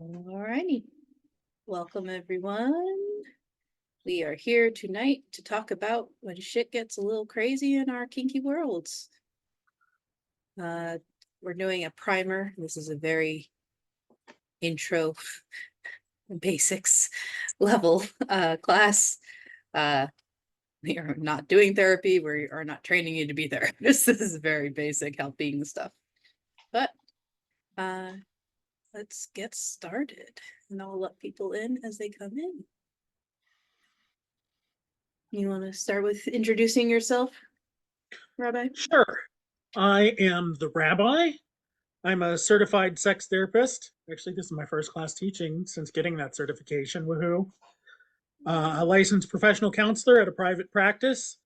Alrighty. Welcome, everyone. We are here tonight to talk about when shit gets a little crazy in our kinky worlds. We're doing a primer. This is a very intro basics level class. We are not doing therapy. We are not training you to be therapists. This is very basic helping stuff. But let's get started, and I'll let people in as they come in. You want to start with introducing yourself, Rabbi? Sure. I am the rabbi. I'm a certified sex therapist. Actually, this is my first class teaching since getting that certification. Woohoo. A licensed professional counselor at a private practice.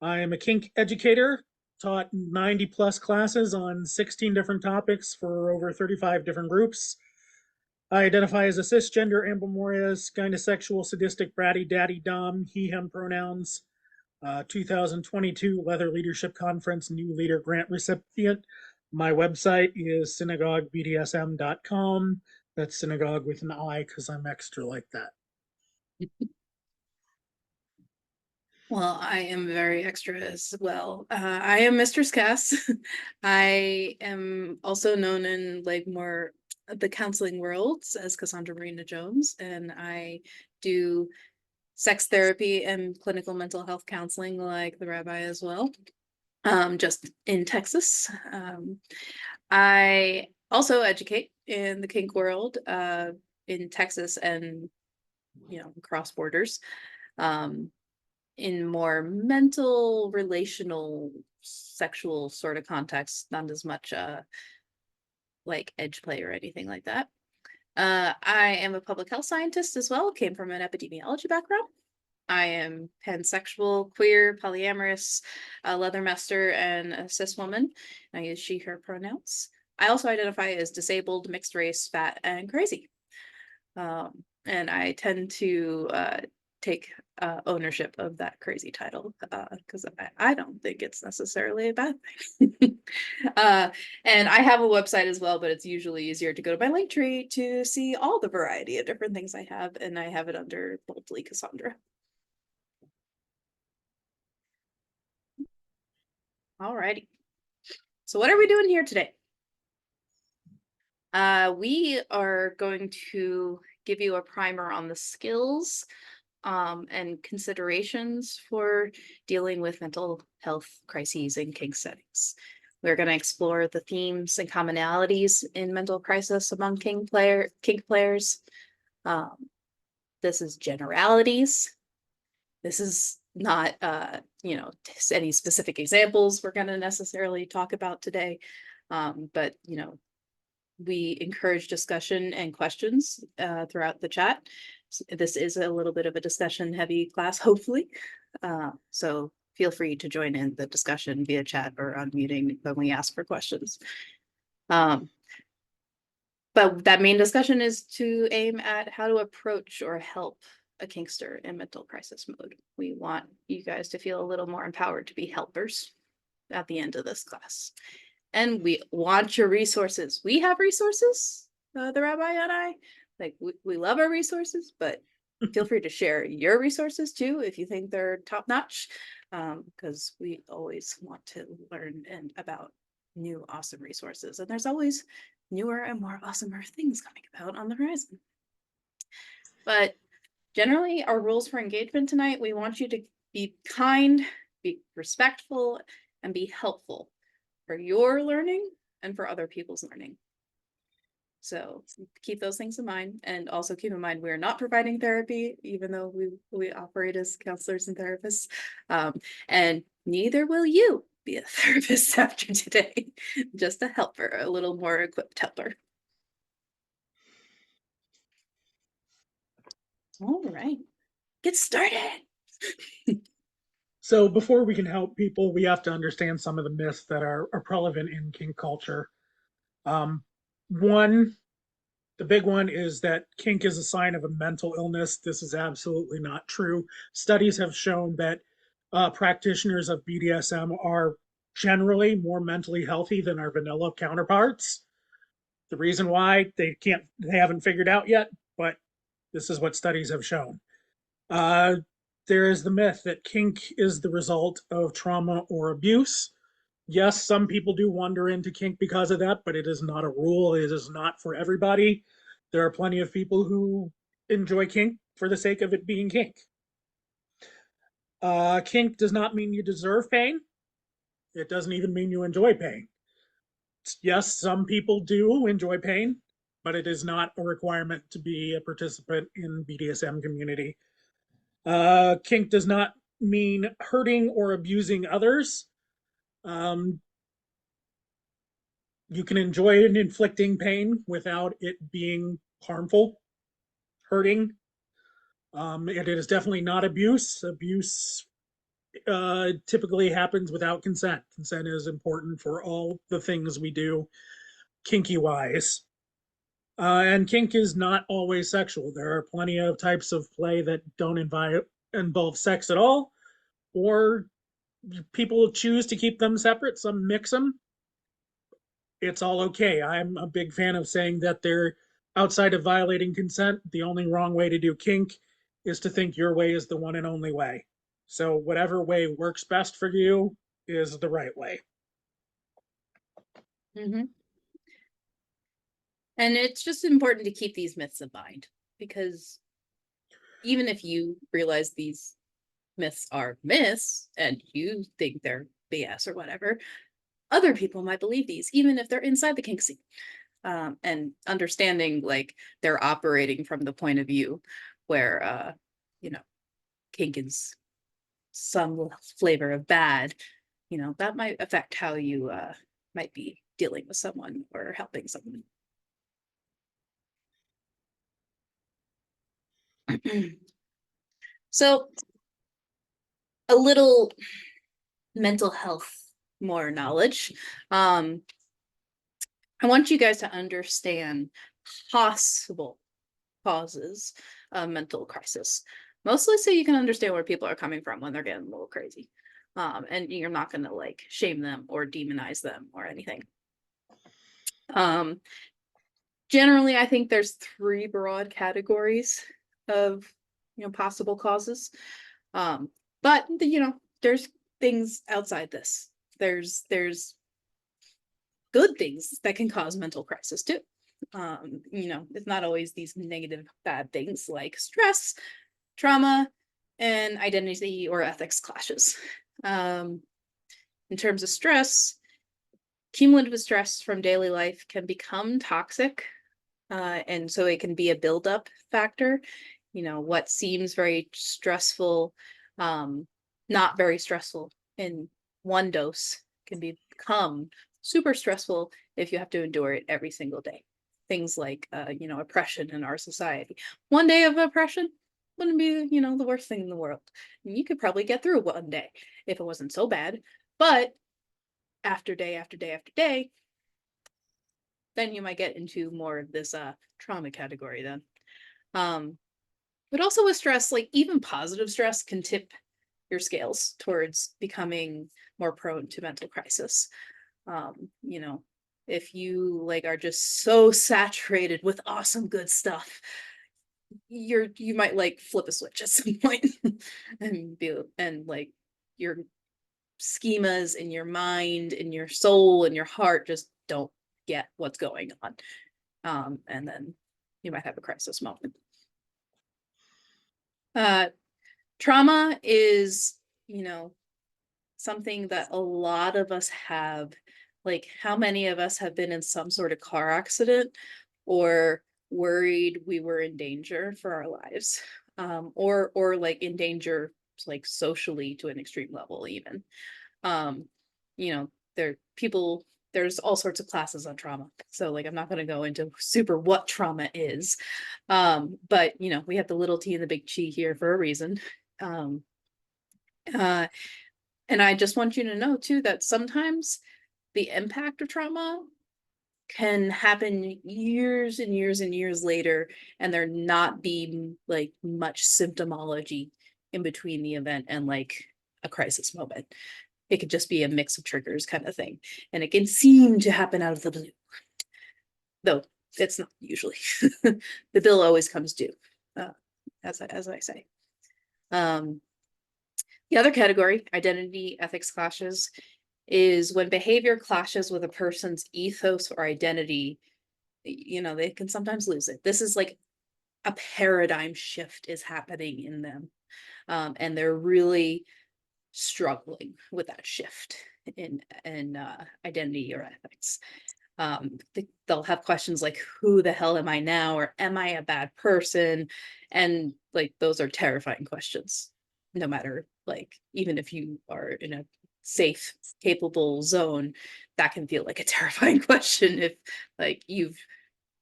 I am a kink educator, taught 90 plus classes on 16 different topics for over 35 different groups. I identify as a cisgender, ambimorous, gynosexual, sadistic, bratty, daddy, dom, he, him pronouns. 2022 Leather Leadership Conference New Leader Grant recipient. My website is synagoguebdsm.com. That's synagogue with an I because I'm extra like that. Well, I am very extra as well. I am Mistress Cass. I am also known in like more the counseling worlds as Cassandra Marina Jones, and I do sex therapy and clinical mental health counseling like the rabbi as well, just in Texas. I also educate in the kink world in Texas and across borders. In more mental, relational, sexual sort of context, not as much like edge play or anything like that. I am a public health scientist as well, came from an epidemiology background. I am pansexual, queer, polyamorous, a leather master, and a cis woman. I use she, her pronouns. I also identify as disabled, mixed race, fat, and crazy. And I tend to take ownership of that crazy title because I don't think it's necessarily a bad thing. And I have a website as well, but it's usually easier to go to my link tree to see all the variety of different things I have, and I have it under boldly Cassandra. Alrighty. So what are we doing here today? We are going to give you a primer on the skills and considerations for dealing with mental health crises in kink settings. We're going to explore the themes and commonalities in mental crisis among kink players. This is generalities. This is not, any specific examples we're going to necessarily talk about today, but we encourage discussion and questions throughout the chat. This is a little bit of a discussion heavy class, hopefully. So feel free to join in the discussion via chat or unmuting when we ask for questions. But that main discussion is to aim at how to approach or help a kinkster in mental crisis mode. We want you guys to feel a little more empowered to be helpers at the end of this class. And we want your resources. We have resources, the rabbi and I. Like we love our resources, but feel free to share your resources too if you think they're top notch, because we always want to learn about new awesome resources. And there's always newer and more awesomer things coming about on the horizon. But generally, our rules for engagement tonight, we want you to be kind, be respectful, and be helpful for your learning and for other people's learning. So keep those things in mind, and also keep in mind we're not providing therapy, even though we operate as counselors and therapists, and neither will you be a therapist after today, just a helper, a little more equipped helper. All right, get started. So before we can help people, we have to understand some of the myths that are prevalent in kink culture. One, the big one is that kink is a sign of a mental illness. This is absolutely not true. Studies have shown that practitioners of BDSM are generally more mentally healthy than our vanilla counterparts. The reason why they haven't figured out yet, but this is what studies have shown. Uh, there is the myth that kink is the result of trauma or abuse. Yes, some people do wander into kink because of that, but it is not a rule. It is not for everybody. There are plenty of people who enjoy kink for the sake of it being kink. Kink does not mean you deserve pain. It doesn't even mean you enjoy pain. Yes, some people do enjoy pain, but it is not a requirement to be a participant in BDSM community. Kink does not mean hurting or abusing others. Um, you can enjoy inflicting pain without it being harmful, hurting. It is definitely not abuse. Abuse typically happens without consent. Consent is important for all the things we do kinky wise. And kink is not always sexual. There are plenty of types of play that don't involve sex at all, or people choose to keep them separate. Some mix them. It's all okay. I'm a big fan of saying that they're outside of violating consent. The only wrong way to do kink is to think your way is the one and only way. So, whatever way works best for you is the right way. Mm-hmm. And it's just important to keep these myths in mind, because even if you realize these myths are myths and you think they're BS or whatever, other people might believe these, even if they're inside the kink scene. And understanding like they're operating from the point of view where kink is some flavor of bad, that might affect how you might be dealing with someone or helping someone. So a little mental health, more knowledge. I want you guys to understand possible causes of mental crisis, mostly so you can understand where people are coming from when they're getting a little crazy. And you're not going to like shame them or demonize them or anything. Generally, I think there's 3 broad categories of possible causes. But there's things outside this. There's good things that can cause mental crisis too. It's not always these negative bad things like stress, trauma, and identity or ethics clashes. In terms of stress, cumulative stress from daily life can become toxic. And so it can be a buildup factor. What seems very stressful, not very stressful in one dose can become super stressful if you have to endure it every single day. Things like, oppression in our society. One day of oppression wouldn't be, the worst thing in the world. You could probably get through one day if it wasn't so bad. But after day after day after day, then you might get into more of this trauma category then. But also with stress, like even positive stress can tip your scales towards becoming more prone to mental crisis. If you like are just so saturated with awesome good stuff, you might like flip a switch at some point and like your schemas in your mind, in your soul, in your heart just don't get what's going on. And then you might have a crisis moment. Trauma is, something that a lot of us have. Like, how many of us have been in some sort of car accident or worried we were in danger for our lives, or like in danger, like socially to an extreme level, even. There's all sorts of classes on trauma. So like, I'm not going to go into super what trauma is. But we have the little T and the big Chi here for a reason. And I just want you to know too, that sometimes the impact of trauma can happen years and years and years later, and there not be like much symptomology in between the event and like a crisis moment. It could just be a mix of triggers kind of thing. And it can seem to happen out of the blue. though it's not usually. The bill always comes due, as I say. The other category, identity ethics clashes, is when behavior clashes with a person's ethos or identity. They can sometimes lose it. This is like a paradigm shift is happening in them, and they're really struggling with that shift in identity or ethics. They'll have questions like, who the hell am I now, or am I a bad person? And like, those are terrifying questions, no matter, like, even if you are in a safe, capable zone, that can feel like a terrifying question if like you've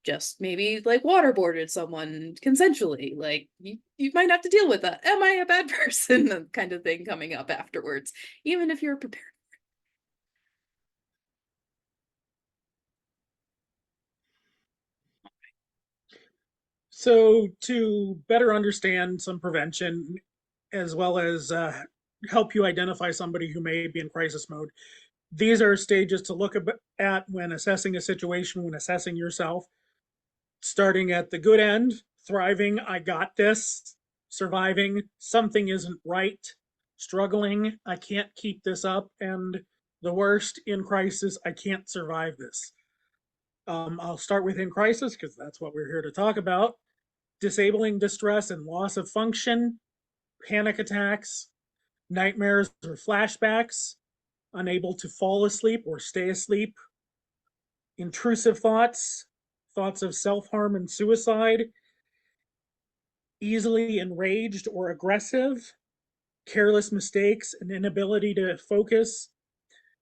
just maybe like waterboarded someone consensually. Like, you might have to deal with that, am I a bad person, kind of thing coming up afterwards, even if you're prepared. So to better understand some prevention, as well as help you identify somebody who may be in crisis mode, these are stages to look at when assessing a situation, when assessing yourself. Starting at the good end, thriving, I got this; surviving, something isn't right; struggling, I can't keep this up; and the worst, in crisis, I can't survive this. I'll start with in crisis because that's what we're here to talk about. Disabling distress and loss of function, panic attacks, nightmares or flashbacks, unable to fall asleep or stay asleep, intrusive thoughts, thoughts of self harm and suicide, easily enraged or aggressive, careless mistakes, an inability to focus,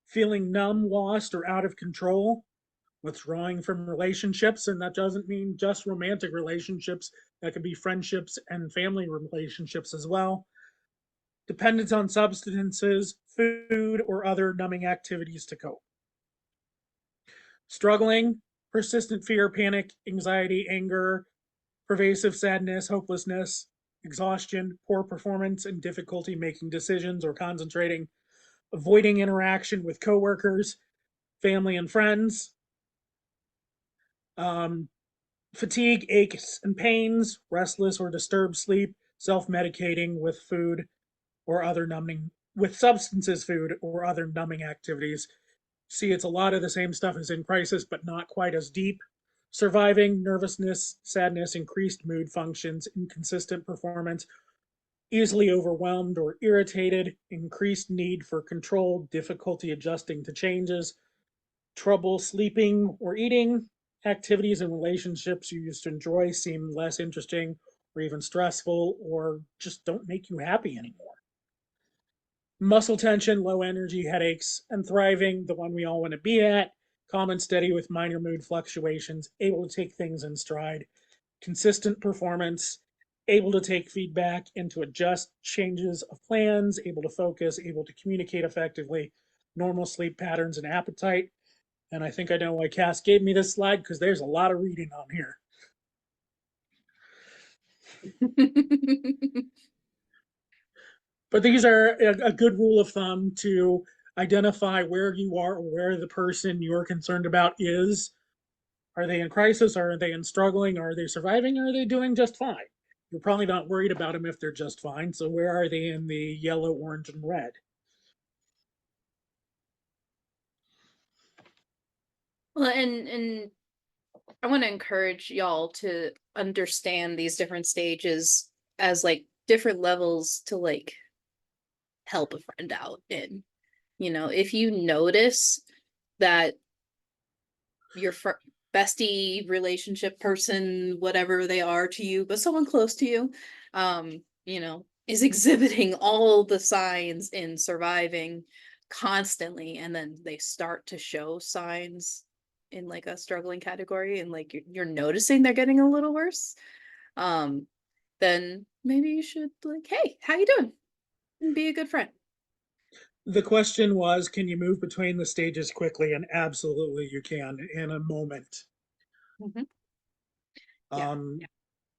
feeling numb, lost, or out of control, withdrawing from relationships. And that doesn't mean just romantic relationships, that could be friendships and family relationships as well. Dependence on substances, food, or other numbing activities to cope. Struggling, persistent fear, panic, anxiety, anger, pervasive sadness, hopelessness, exhaustion, poor performance, and difficulty making decisions or concentrating, avoiding interaction with coworkers, family, and friends, um, fatigue, aches, and pains, restless or disturbed sleep, self medicating with food or other numbing, with substances, food, or other numbing activities. See, it's a lot of the same stuff as in crisis, but not quite as deep. Surviving, nervousness, sadness, increased mood functions, inconsistent performance, easily overwhelmed or irritated, increased need for control, difficulty adjusting to changes, trouble sleeping or eating, activities and relationships you used to enjoy seem less interesting or even stressful or just don't make you happy anymore. Muscle tension, low energy, headaches, and thriving, the one we all want to be at, calm and steady with minor mood fluctuations, able to take things in stride, consistent performance, able to take feedback and to adjust changes of plans, able to focus, able to communicate effectively, normal sleep patterns and appetite. And I think I know why Cass gave me this slide because there's a lot of reading on here. But these are a good rule of thumb to identify where you are or where the person you're concerned about is. Are they in crisis? Are they in struggling? Are they surviving? Or are they doing just fine? You're probably not worried about them if they're just fine. So where are they in the yellow, orange, and red? Well, and I want to encourage y'all to understand these different stages as like different levels to like help a friend out in. If you notice that your bestie, relationship person, whatever they are to you, but someone close to you, is exhibiting all the signs in surviving constantly, and then they start to show signs in like a struggling category, and like you're noticing they're getting a little worse, um, then maybe you should like, hey, how you doing? And be a good friend. The question was, can you move between the stages quickly? And absolutely you can in a moment. Mhm. Yeah. Um,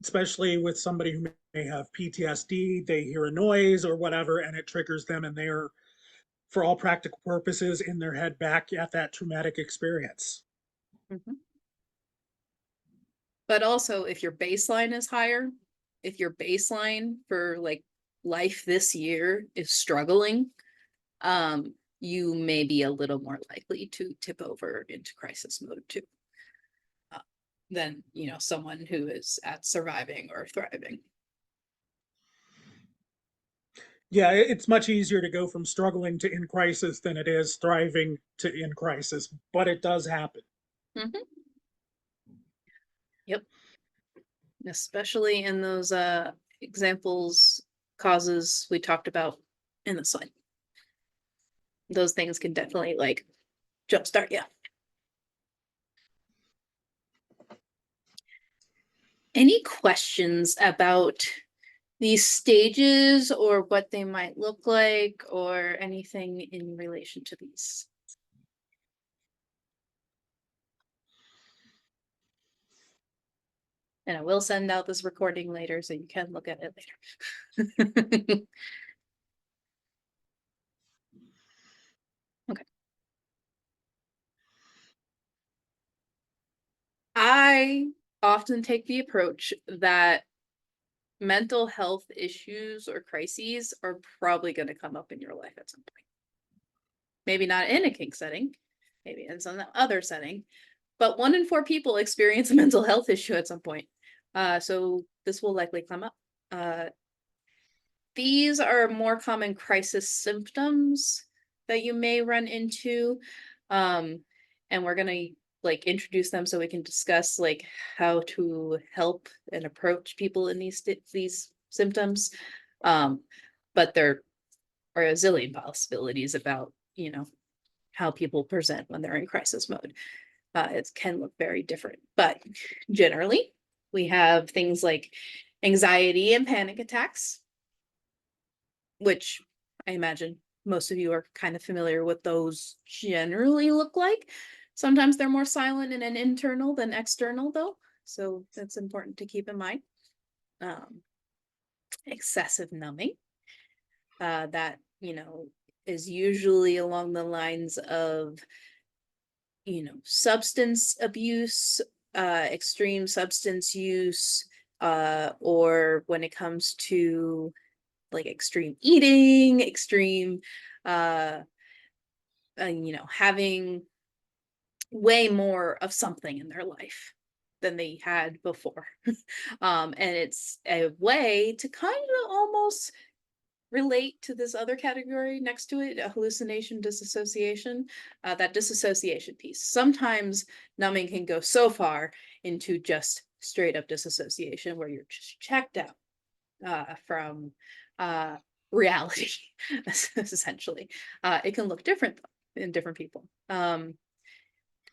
especially with somebody who may have PTSD, they hear a noise or whatever, and it triggers them, and they're, for all practical purposes, in their head back at that traumatic experience. Mhm. But also, if your baseline is higher, if your baseline for like life this year is struggling, you may be a little more likely to tip over into crisis mode too, than, you know, someone who is at surviving or thriving. Yeah, it's much easier to go from struggling to in crisis than it is thriving to in crisis, but it does happen. Mhm. Yep. Especially in those examples, causes we talked about in the slide. Those things can definitely like jumpstart you. Any questions about these stages or what they might look like or anything in relation to these? And I will send out this recording later so you can look at it later. Okay. I often take the approach that mental health issues or crises are probably going to come up in your life at some point. Maybe not in a kink setting, maybe in some other setting, but 1 in 4 people experience a mental health issue at some point. So this will likely come up. These are more common crisis symptoms that you may run into. And we're gonna like introduce them so we can discuss like how to help and approach people in these symptoms. But there are a zillion possibilities about, you know, how people present when they're in crisis mode. It can look very different, but generally we have things like anxiety and panic attacks, which I imagine most of you are kind of familiar with those generally look like. Sometimes they're more silent and internal than external though. So that's important to keep in mind. Excessive numbing, that, you know, is usually along the lines of, you know, substance abuse, extreme substance use, or when it comes to like extreme eating, extreme, uh, you know, having way more of something in their life than they had before. And it's a way to kind of almost relate to this other category next to it, a hallucination, disassociation, that disassociation piece. Sometimes numbing can go so far into just straight up disassociation where you're just checked out from reality, essentially. It can look different in different people.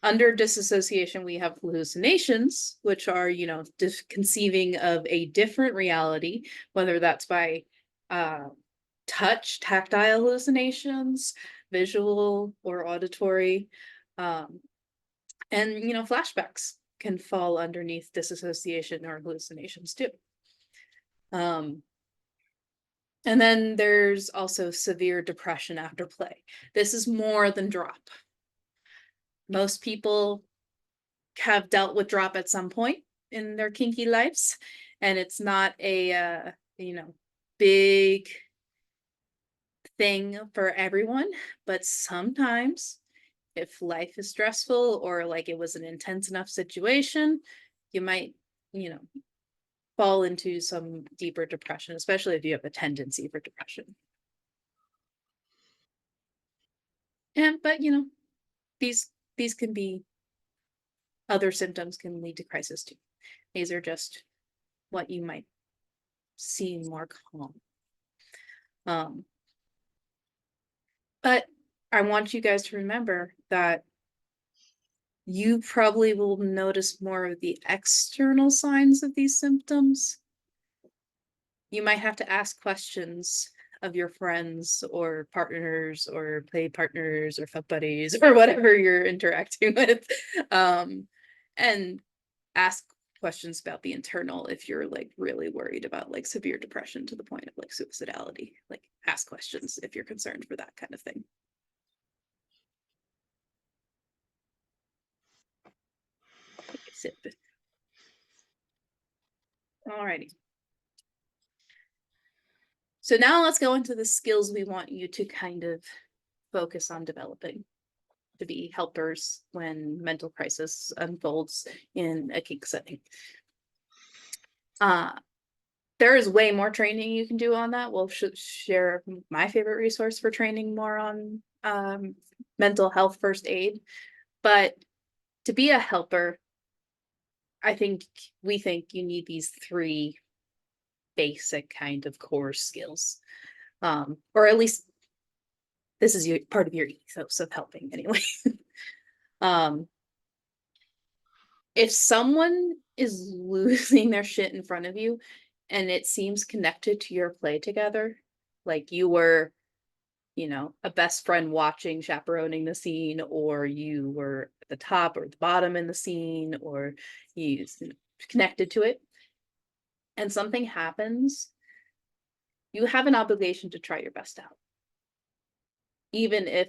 Under disassociation, we have hallucinations, which are, you know, conceiving of a different reality, whether that's by touch, tactile hallucinations, visual or auditory. And, you know, flashbacks can fall underneath disassociation or hallucinations too. And then there's also severe depression after play. This is more than drop. Most people have dealt with drop at some point in their kinky lives, and it's not a you know, big thing for everyone, but sometimes if life is stressful or like it was an intense enough situation, you might, you know, fall into some deeper depression, especially if you have a tendency for depression. And but you know, these can be, other symptoms can lead to crisis too. These are just what you might see more common. But I want you guys to remember that you probably will notice more of the external signs of these symptoms. You might have to ask questions of your friends or partners or play partners or fuck buddies or whatever you're interacting with. And ask questions about the internal if you're like really worried about like severe depression to the point of like suicidality. Like ask questions if you're concerned for that kind of thing. Take a sip. Alrighty. So now let's go into the skills we want you to kind of focus on developing to be helpers when mental crisis unfolds in a kink setting. There is way more training you can do on that. We'll share my favorite resource for training more on mental health first aid. But to be a helper, we think you need these 3 basic kind of core skills. Or at least this is part of your ethos of helping anyway. If someone is losing their shit in front of you and it seems connected to your play together, like you were, a best friend watching, chaperoning the scene, or you were at the top or the bottom in the scene, or you connected to it, and something happens, you have an obligation to try your best out. Even if,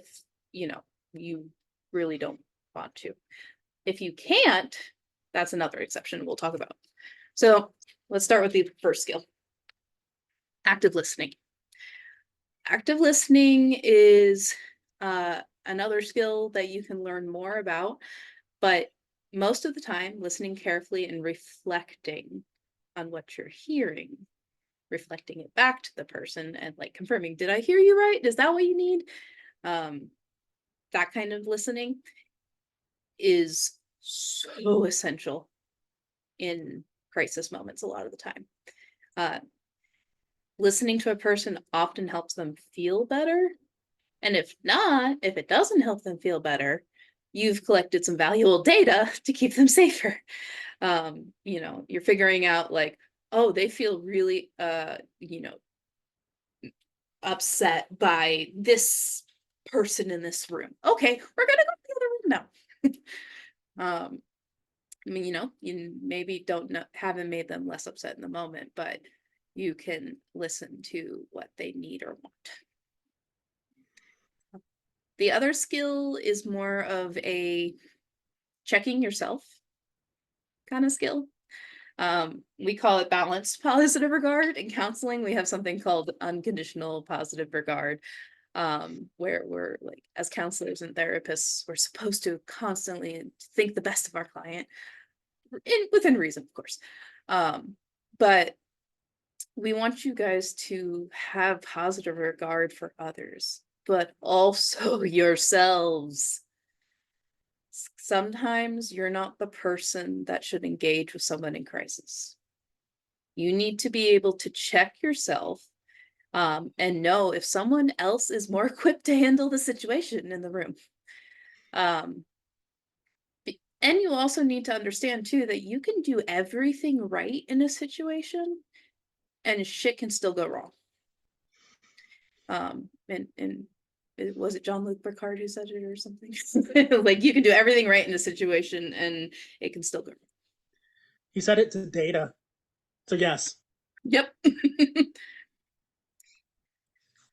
you really don't want to. If you can't, that's another exception we'll talk about. So let's start with the first skill. Active listening. Active listening is another skill that you can learn more about, but most of the time, listening carefully and reflecting on what you're hearing, reflecting it back to the person and like confirming, did I hear you right? Is that what you need? That kind of listening is so essential in crisis moments a lot of the time. Listening to a person often helps them feel better. And if it doesn't help them feel better, you've collected some valuable data to keep them safer. You're figuring out like, oh, they feel really, upset by this person in this room. Okay, we're gonna go to the other room now. You maybe haven't made them less upset in the moment, but you can listen to what they need or want. The other skill is more of a checking yourself kind of skill. We call it balanced positive regard. In counseling, we have something called unconditional positive regard, where we're like, as counselors and therapists, we're supposed to constantly think the best of our client, within reason, of course. But we want you guys to have positive regard for others, but also yourselves. Sometimes you're not the person that should engage with someone in crisis. You need to be able to check yourself and know if someone else is more equipped to handle the situation in the room. And you also need to understand too that you can do everything right in a situation and shit can still go wrong. And was it John Luke Picard who said it or something? Like you can do everything right in a situation and it can still go wrong. He said it to Data. So yes. Yep.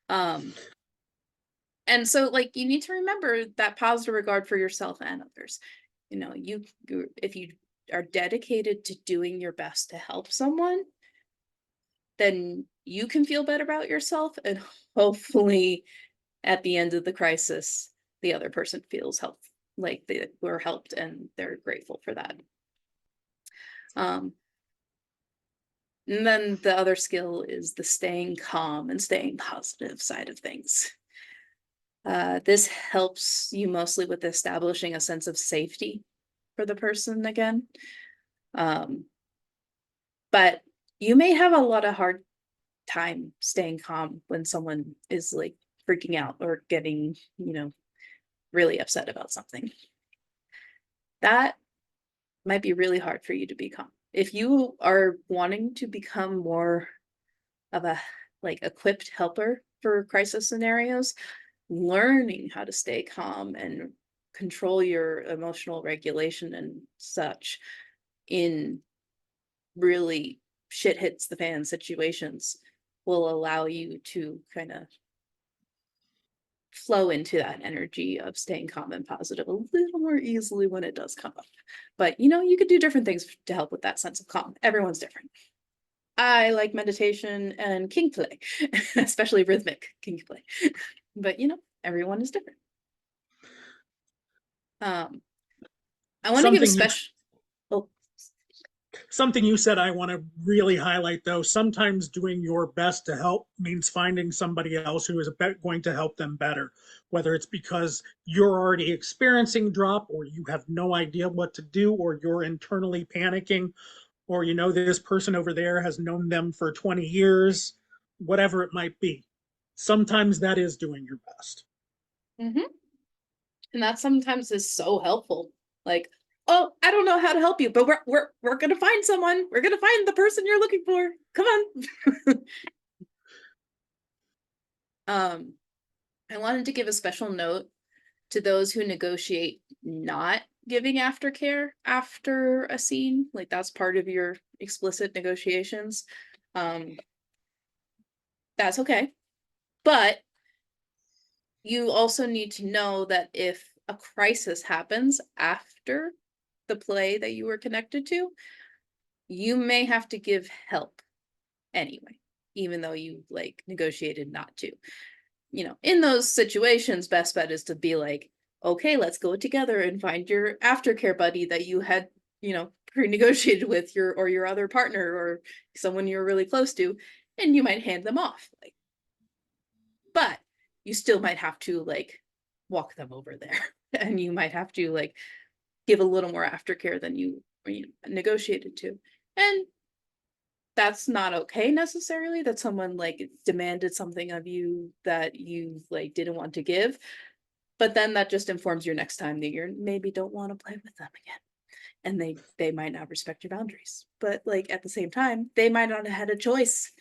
And so like you need to remember that positive regard for yourself and others. If you are dedicated to doing your best to help someone, then you can feel better about yourself, and hopefully at the end of the crisis, the other person feels like they were helped and they're grateful for that. And then the other skill is the staying calm and staying positive side of things. This helps you mostly with establishing a sense of safety for the person again. But you may have a lot of hard time staying calm when someone is like freaking out or getting, really upset about something. That might be really hard for you to be calm. If you are wanting to become more of a equipped helper for crisis scenarios, learning how to stay calm and control your emotional regulation and such in really shit hits the fan situations will allow you to kind of flow into that energy of staying calm and positive a little more easily when it does come up. But you could do different things to help with that sense of calm. Everyone's different. I like meditation and kink play, especially rhythmic kink play. But everyone is different. I want to give a Something you special. Oh, Something you said I want to really highlight, though. Sometimes doing your best to help means finding somebody else who is going to help them better, whether it's because you're already experiencing drop or you have no idea what to do or you're internally panicking or this person over there has known them for 20 years, whatever it might be. Sometimes that is doing your best. mm-hmm. And that sometimes is so helpful. Like, oh, I don't know how to help you, but we're gonna find someone. We're gonna find the person you're looking for. Come on. I wanted to give a special note to those who negotiate not giving aftercare after a scene. Like that's part of your explicit negotiations. That's okay. But you also need to know that if a crisis happens after the play that you were connected to, you may have to give help anyway, even though you negotiated not to. In those situations, best bet is to be like, okay, let's go together and find your aftercare buddy that you had, pre-negotiated with your other partner or someone you're really close to, and you might hand them off. But you still might have to walk them over there, and you might have to give a little more aftercare than you negotiated to, and that's not okay necessarily, that someone demanded something of you that you didn't want to give, but then that just informs your next time that you maybe don't want to play with them again, and they might not respect your boundaries, but at the same time they might not have had a choice.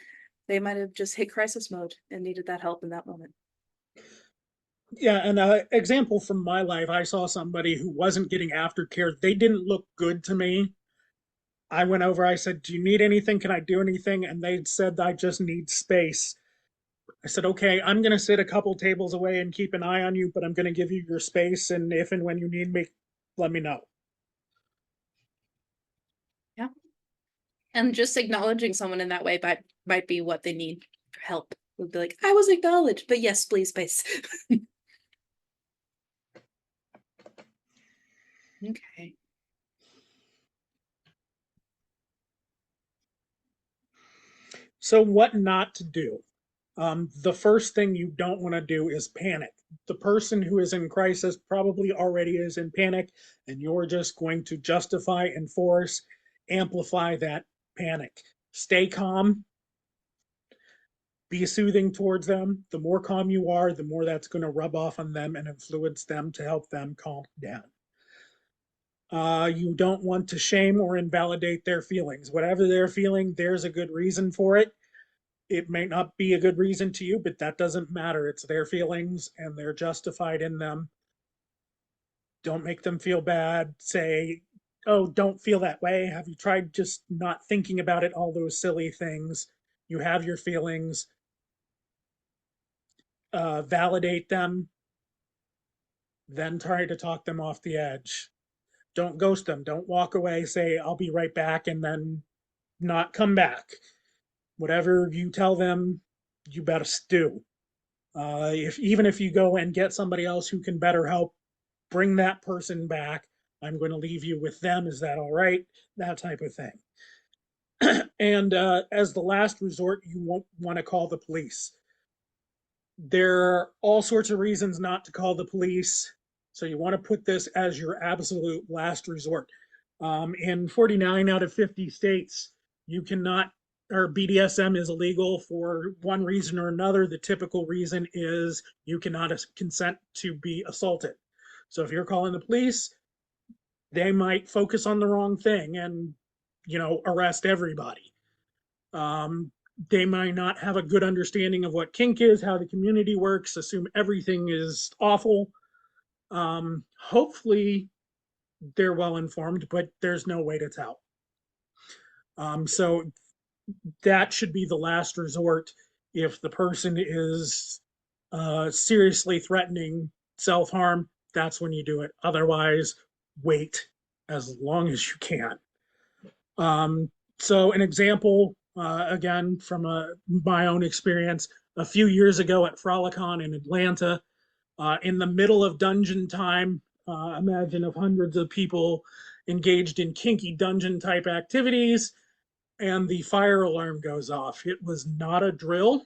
They might have just hit crisis mode and needed that help in that moment. Yeah, and an example from my life, I saw somebody who wasn't getting aftercare. They didn't look good to me. I went over, I said, "Do you need anything? Can I do anything?" And they said, "I just need space." I said, "Okay, I'm going to sit a couple tables away and keep an eye on you, but I'm going to give you your space. And if and when you need me, let me know." Yeah, and just acknowledging someone in that way might be what they need for help. Would be like, I was acknowledged, but yes, please, space. Okay. So, what not to do? The first thing you don't want to do is panic. The person who is in crisis probably already is in panic, and you're just going to justify, enforce, amplify that panic. Stay calm, be soothing towards them. The more calm you are, the more that's going to rub off on them and influence them to help them calm down. You don't want to shame or invalidate their feelings. Whatever they're feeling, there's a good reason for it. It may not be a good reason to you, but that doesn't matter. It's their feelings and they're justified in them. Don't make them feel bad. Say, "Oh, don't feel that way. Have you tried just not thinking about it? All those silly things. You have your feelings. Validate them, then try to talk them off the edge. Don't ghost them. Don't walk away, say, I'll be right back, and then not come back. Whatever you tell them, you better do. If even if you go and get somebody else who can better help, bring that person back. I'm going to leave you with them. Is that all right? That type of thing. And as the last resort, you won't want to call the police. There are all sorts of reasons not to call the police. So you want to put this as your absolute last resort. In 49 out of 50 states, you cannot, or BDSM is illegal for one reason or another. The typical reason is you cannot consent to be assaulted. So if you're calling the police, they might focus on the wrong thing and, arrest everybody. Um, they might not have a good understanding of what kink is, how the community works, assume everything is awful. Hopefully, they're well informed, but there's no way to tell. So that should be the last resort if the person is seriously threatening self harm. That's when you do it. Otherwise, wait as long as you can. Um, so, an example again, from my own experience, a few years ago at Frolicon in Atlanta, in the middle of dungeon time, imagine of hundreds of people engaged in kinky dungeon type activities, and the fire alarm goes off. It was not a drill.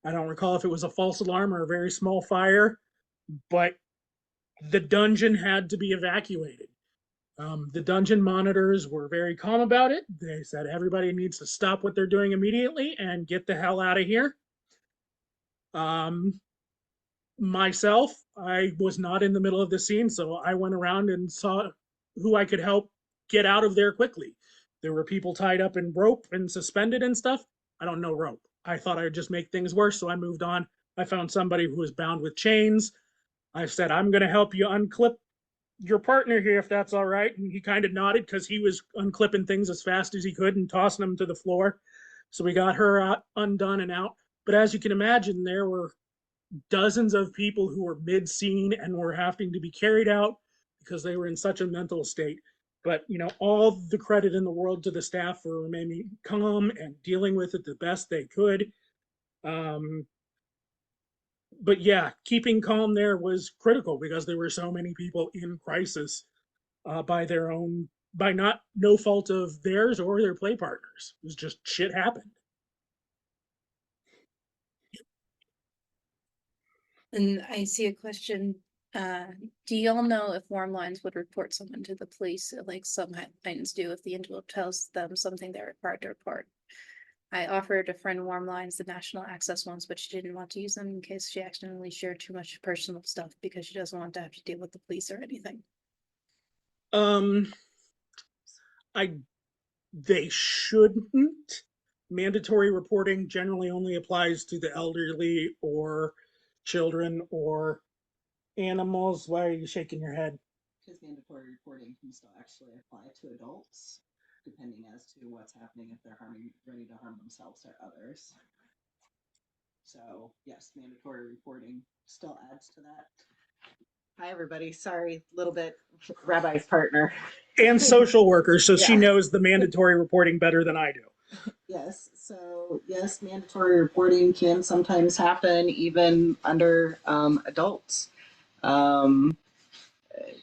I don't recall if it was a false alarm or a very small fire, but the dungeon had to be evacuated. The dungeon monitors were very calm about it. They said everybody needs to stop what they're doing immediately and get the hell out of here. Um, Myself, I was not in the middle of the scene, so I went around and saw who I could help get out of there quickly. There were people tied up in rope and suspended and stuff. I don't know rope. I thought I would just make things worse, so I moved on. I found somebody who was bound with chains. I said, I'm going to help you unclip your partner here if that's all right. And he kind of nodded because he was unclipping things as fast as he could and tossing them to the floor. So we got her out, undone and out. But as you can imagine, there were dozens of people who were mid-scene and were having to be carried out because they were in such a mental state. But all the credit in the world to the staff for remaining calm and dealing with it the best they could. But yeah, keeping calm there was critical because there were so many people in crisis by not no fault of theirs or their play partners. It was just shit happened. And I see a question. Do y'all know if Warm Lines would report someone to the police, like some lines do, if the individual tells them something they're required to report? I offered a friend Warm Lines, the national access ones, but she didn't want to use them in case she accidentally shared too much personal stuff because she doesn't want to have to deal with the police or anything. Um, I They shouldn't. Mandatory reporting generally only applies to the elderly or children or animals. Why are you shaking your head? Because mandatory reporting can still actually apply to adults, depending as to what's happening if they're ready to harm themselves or others. So yes, mandatory reporting still adds to that. Hi everybody, sorry, a little bit Rabbi's partner. And social workers, so she Yeah. knows the mandatory reporting better than I do. Yes, so yes, mandatory reporting can sometimes happen even under adults.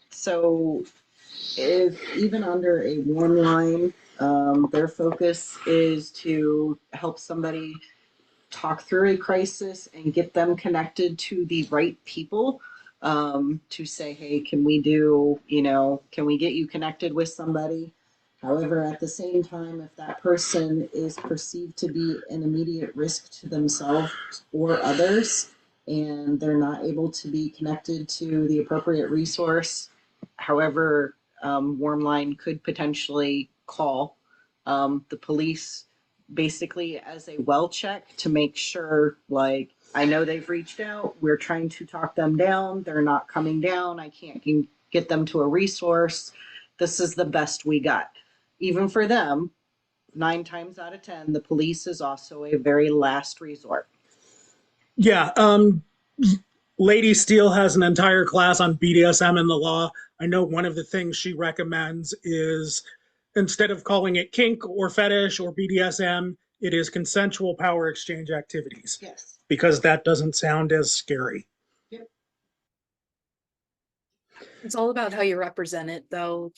So if even under a warm line, their focus is to help somebody talk through a crisis and get them connected to the right people, to say, hey, can we can we get you connected with somebody? However, at the same time, if that person is perceived to be an immediate risk to themselves or others, and they're not able to be connected to the appropriate resource, however, Warm Line could potentially call the police basically as a well check to make sure, like, I know they've reached out, we're trying to talk them down, they're not coming down, I can't get them to a resource, this is the best we got. Even for them, 9 times out of 10, the police is also a very last resort. Yeah, Lady Steele has an entire class on BDSM and the law. I know one of the things she recommends is instead of calling it kink or fetish or BDSM, it is consensual power exchange activities. Yes. Because that doesn't sound as scary. Yep. It's all about how you represent it, though.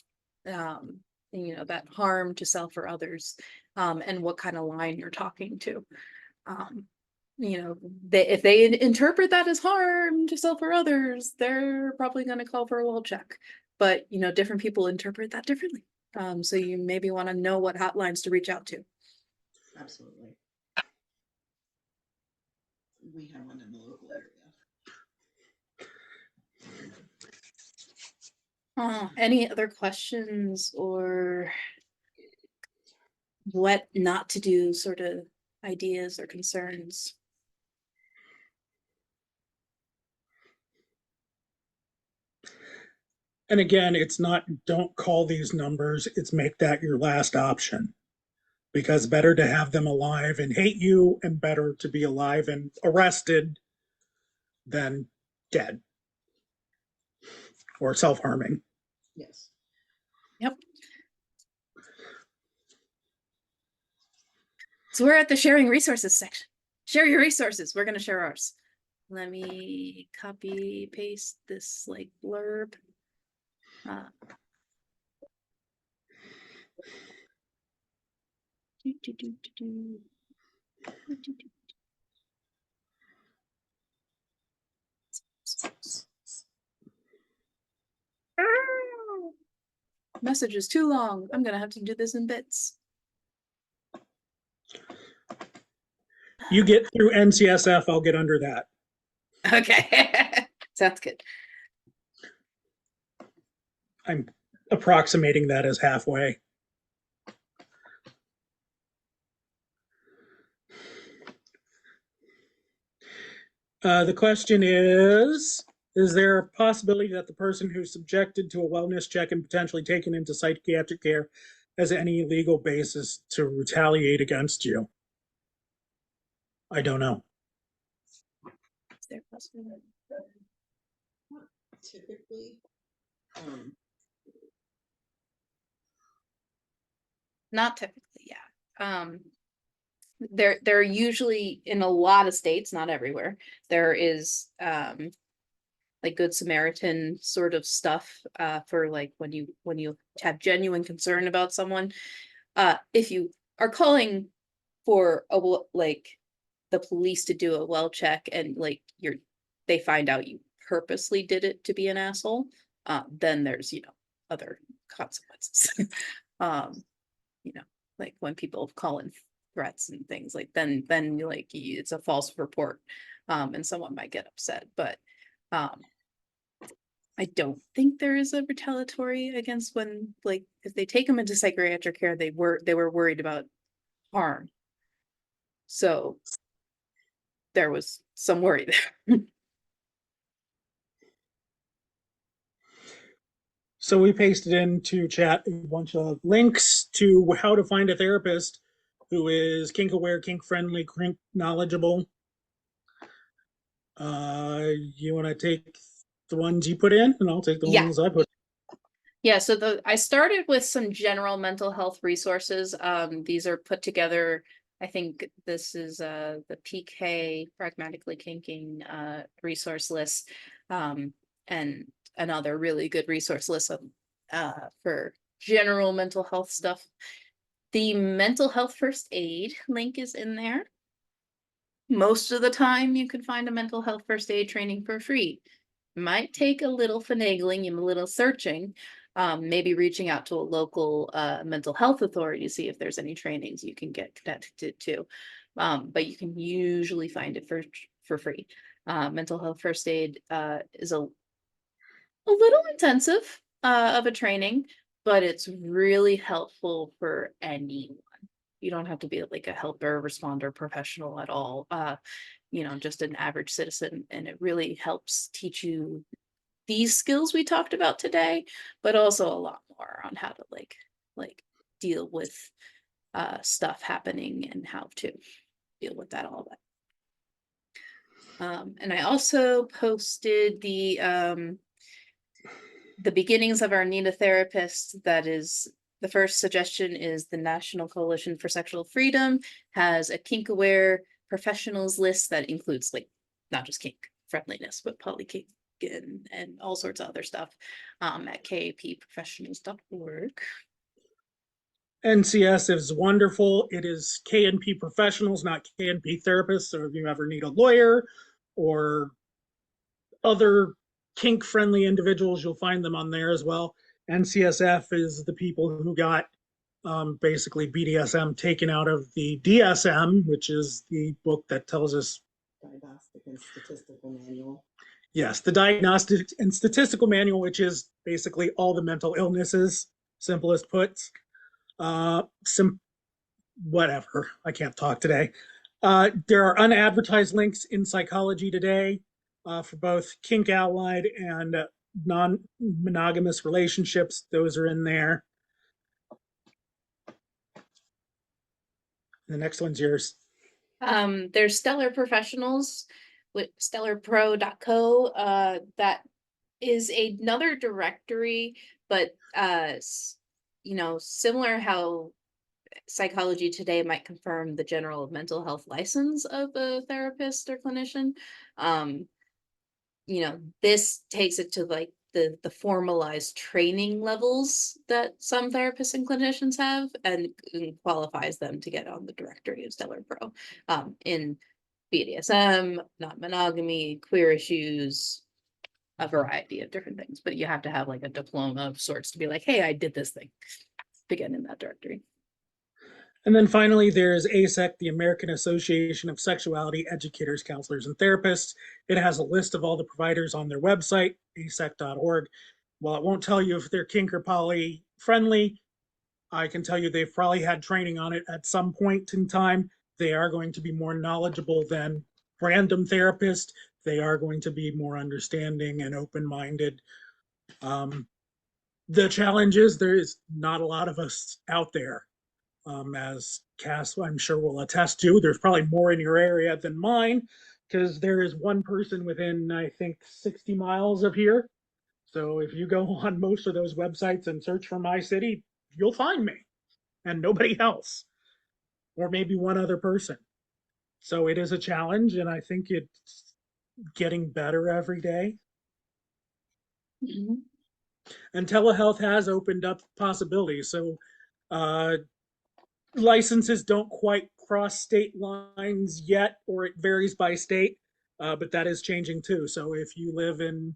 That harm to self or others, and what kind of line you're talking to. If they interpret that as harm to self or others, they're probably going to call for a wall check. But different people interpret that differently. So you maybe want to know what hotlines to reach out to. Absolutely. We have one in the local area. Any other questions or what not to do sort of ideas or concerns? And again, it's not don't call these numbers, it's make that your last option. Because better to have them alive and hate you, and better to be alive and arrested than dead or self harming. Yes. Yep. So we're at the sharing resources section. Share your resources. We're going to share ours. Let me copy paste this like blurb. Do, do, do, do, do. Do, do, do. Message is too long. I'm gonna have to do this in bits. You get through NCSF, I'll get under that. Okay. Sounds good. I'm approximating that as halfway. The question is there a possibility that the person who's subjected to a wellness check and potentially taken into psychiatric care has any legal basis to retaliate against you? I don't know. Is there a possibility? Typically, Not typically, yeah. There are usually in a lot of states, not everywhere, there is like Good Samaritan sort of stuff for like when you have genuine concern about someone. If you are calling for like the police to do a well check and like they find out you purposely did it to be an asshole, then there's other consequences. Like when people call in threats and things like then like it's a false report, and someone might get upset. But I don't think there is a retaliatory against when like if they take them into psychiatric care, they were worried about harm. So there was some worry there. So we pasted into chat a bunch of links to how to find a therapist who is kink aware, kink friendly, kink knowledgeable. You want to take the ones you put in, and I'll take the ones I put. Yeah, so I started with some general mental health resources. These are put together. I think this is the PK Pragmatically Kinking resource list, and another really good resource list for general mental health stuff. The mental health first aid link is in there. Most of the time you can find a mental health first aid training for free. Might take a little finagling and a little searching, maybe reaching out to a local mental health authority to see if there's any trainings you can get connected to. But you can usually find it for free. Mental health first aid is a little intensive of a training, but it's really helpful for anyone. You don't have to be like a helper, responder professional at all. Just an average citizen, and it really helps teach you these skills we talked about today, but also a lot more on how to like deal with stuff happening and how to deal with that all that. And I also posted the beginnings of our Need a Therapist. That is, the first suggestion is the National Coalition for Sexual Freedom has a kink aware professionals list that includes like not just kink friendliness, but polykink and all sorts of other stuff at kapprofessionals.org. NCS is wonderful. It is KNP professionals, not KNP therapists. So if you ever need a lawyer or other kink friendly individuals, you'll find them on there as well. NCSF is the people who got basically BDSM taken out of the DSM, which is the book that tells us Diagnostic and Statistical Manual. Yes, the Diagnostic and Statistical Manual, which is basically all the mental illnesses, simplest puts. Whatever, I can't talk today. There are unadvertised links in Psychology Today for both kink allied and non-monogamous relationships. Those are in there. The next one's yours. There's Stellar Professionals with stellarpro.co. That is another directory, but similar how Psychology Today might confirm the general mental health license of a therapist or clinician. This takes it to like the formalized training levels that some therapists and clinicians have, and qualifies them to get on the directory of Stellar Pro in BDSM, non-monogamy, queer issues, a variety of different things. But you have to have like a diploma of sorts to be like, hey, I did this thing to get in that directory. And then finally, there's ASEC, the American Association of Sexuality Educators, Counselors, and Therapists. It has a list of all the providers on their website, asec.org. While it won't tell you if they're kink or poly friendly, I can tell you they've probably had training on it at some point in time. They are going to be more knowledgeable than random therapists. They are going to be more understanding and open-minded. The challenge is there is not a lot of us out there. As Cass, I'm sure, will attest to, there's probably more in your area than mine, because there is one person within, I think, 60 miles of here. So if you go on most of those websites and search for my city, you'll find me and nobody else, or maybe one other person. So it is a challenge, and I think it's getting better every day. Mm-hmm. And telehealth has opened up possibilities. So licenses don't quite cross state lines yet, or it varies by state, but that is changing too. So if you live in,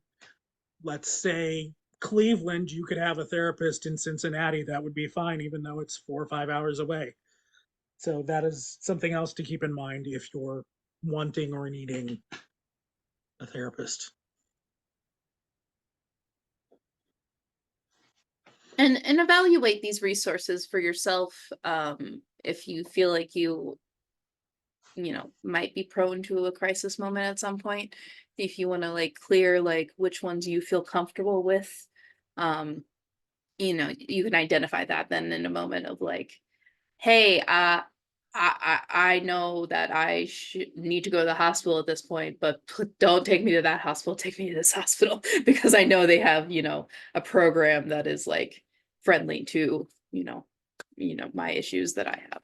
let's say, Cleveland, you could have a therapist in Cincinnati. That would be fine, even though it's 4 or 5 hours away. So that is something else to keep in mind if you're wanting or needing a therapist. And evaluate these resources for yourself. If you feel like you might be prone to a crisis moment at some point, if you want to like clear like which ones you feel comfortable with, you can identify that then in a moment of like, hey, I know that I need to go to the hospital at this point, but don't take me to that hospital. Take me to this hospital because I know they have, a program that is like friendly to, my issues that I have.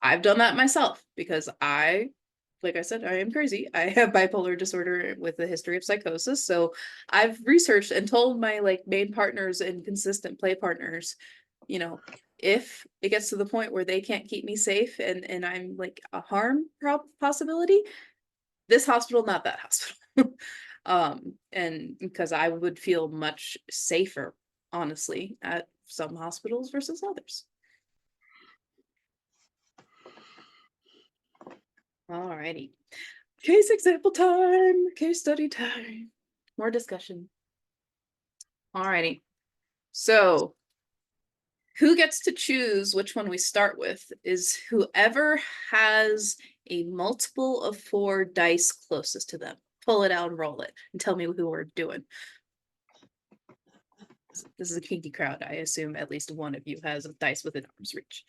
I've done that myself because like I said, I am crazy. I have bipolar disorder with a history of psychosis. So I've researched and told my like main partners and consistent play partners, if it gets to the point where they can't keep me safe and I'm like a harm possibility, this hospital, not that hospital. And because I would feel much safer, honestly, at some hospitals versus others. Alrighty. Case example time, case study time, more discussion. Alrighty. So who gets to choose which one we start with is whoever has a multiple of 4 dice closest to them. Pull it out and roll it and tell me who we're doing. This is a kinky crowd. I assume at least one of you has a dice within arm's reach.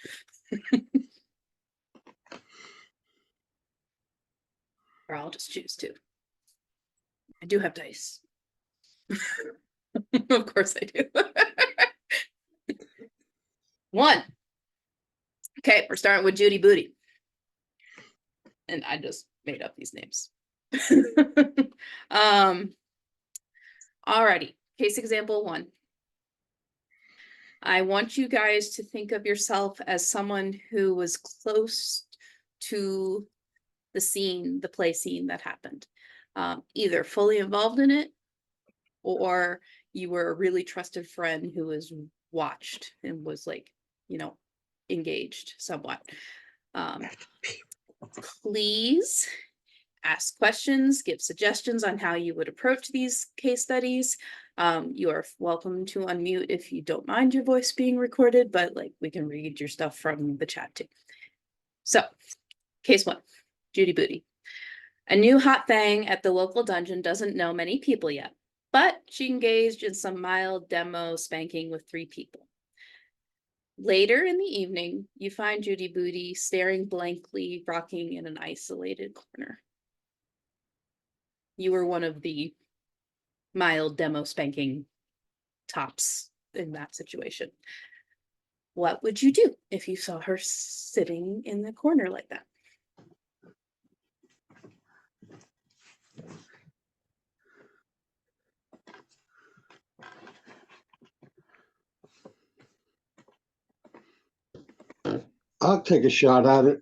Or I'll just choose 2. I do have dice. Of course I do. 1. Okay, we're starting with Judy Booty. And I just made up these names. Alrighty, case example 1. I want you guys to think of yourself as someone who was close to the scene, the play scene that happened. Either fully involved in it, or you were a really trusted friend who was watched and was like, engaged somewhat. Please ask questions, give suggestions on how you would approach these case studies. You are welcome to unmute if you don't mind your voice being recorded, but like we can read your stuff from the chat too. So, case 1, Judy Booty. A new hot thing at the local dungeon doesn't know many people yet, but she engaged in some mild demo spanking with 3 people. Later in the evening, you find Judy Booty staring blankly, rocking in an isolated corner. You were one of the mild demo spanking tops in that situation. what would you do if you saw her sitting in the corner like that? I'll take a shot at it.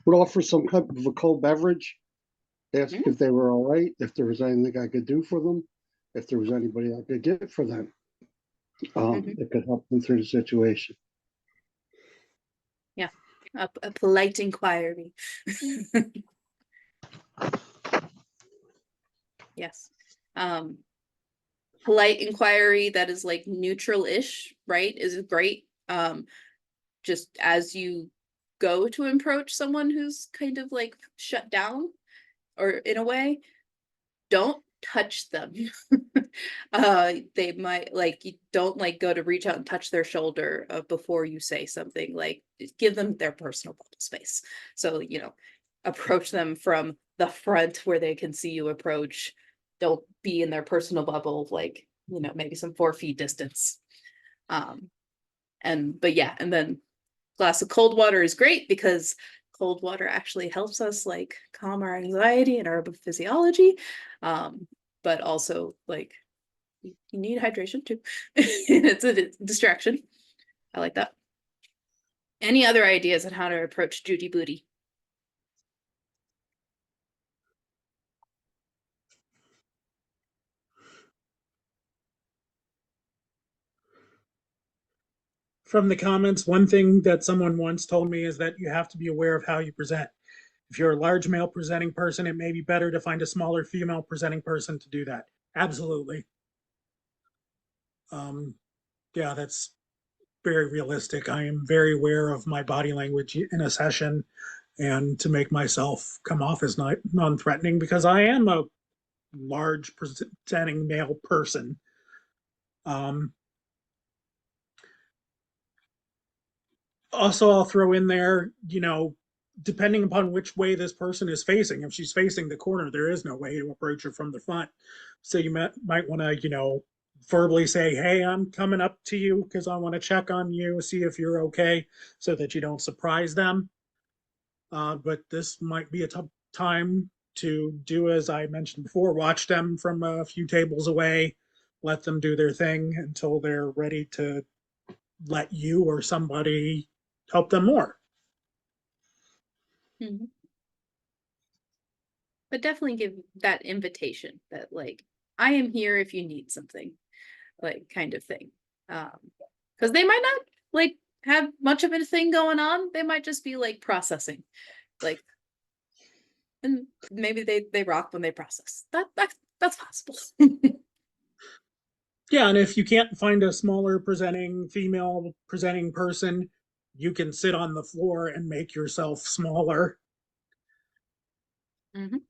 Would offer some type of a cold beverage. Ask if they were all right, if there was anything I could do for them, if there was anybody I could get for them. That could help them through the situation. Yeah, a polite inquiry. Yes. Polite inquiry that is like neutral-ish, right, is great. Just as you go to approach someone who's kind of like shut down, or in a way, don't touch them. They might like, you don't like go to reach out and touch their shoulder before you say something. Like, give them their personal bubble space. So, you know, approach them from the front where they can see you approach. Don't be in their personal bubble, like, you know, maybe some 4 feet distance. But yeah, and then glass of cold water is great because cold water actually helps us like calm our anxiety and our physiology. But also like you need hydration too. It's a distraction. I like that. Any other ideas on how to approach Judy Booty? From the comments, one thing that someone once told me is that you have to be aware of how you present. If you're a large male presenting person, it may be better to find a smaller female presenting person to do that. Absolutely. Yeah, that's very realistic. I am very aware of my body language in a session and to make myself come off as non-threatening because I am a large presenting male person. Also, I'll throw in there, you know, depending upon which way this person is facing. If she's facing the corner, there is no way to approach her from the front. So you might want to, you know, verbally say, hey, I'm coming up to you because I want to check on you, see if you're okay, so that you don't surprise them. But this might be a tough time to do, as I mentioned before, watch them from a few tables away, let them do their thing until they're ready to let you or somebody help them more. Mhm. But definitely give that invitation that like, I am here if you need something, like kind of thing. Because they might not like have much of a thing going on. They might just be like processing, like, and maybe they rock when they process. That's possible. Yeah, and if you can't find a smaller presenting female presenting person, you can sit on the floor and make yourself smaller. Mhm.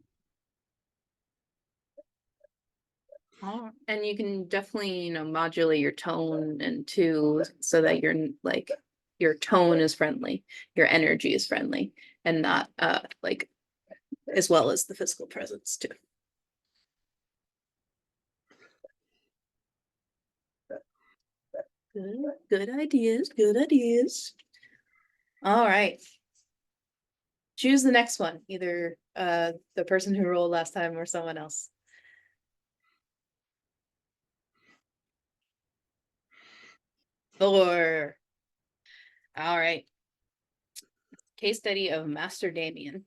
And you can definitely, you know, modulate your tone and too, so that you're like, your tone is friendly, your energy is friendly, and not like, as well as the physical presence too. Good ideas, good ideas. All right. Choose the next one, either the person who rolled last time or someone else. Thor. All right. Case study of Master Damien.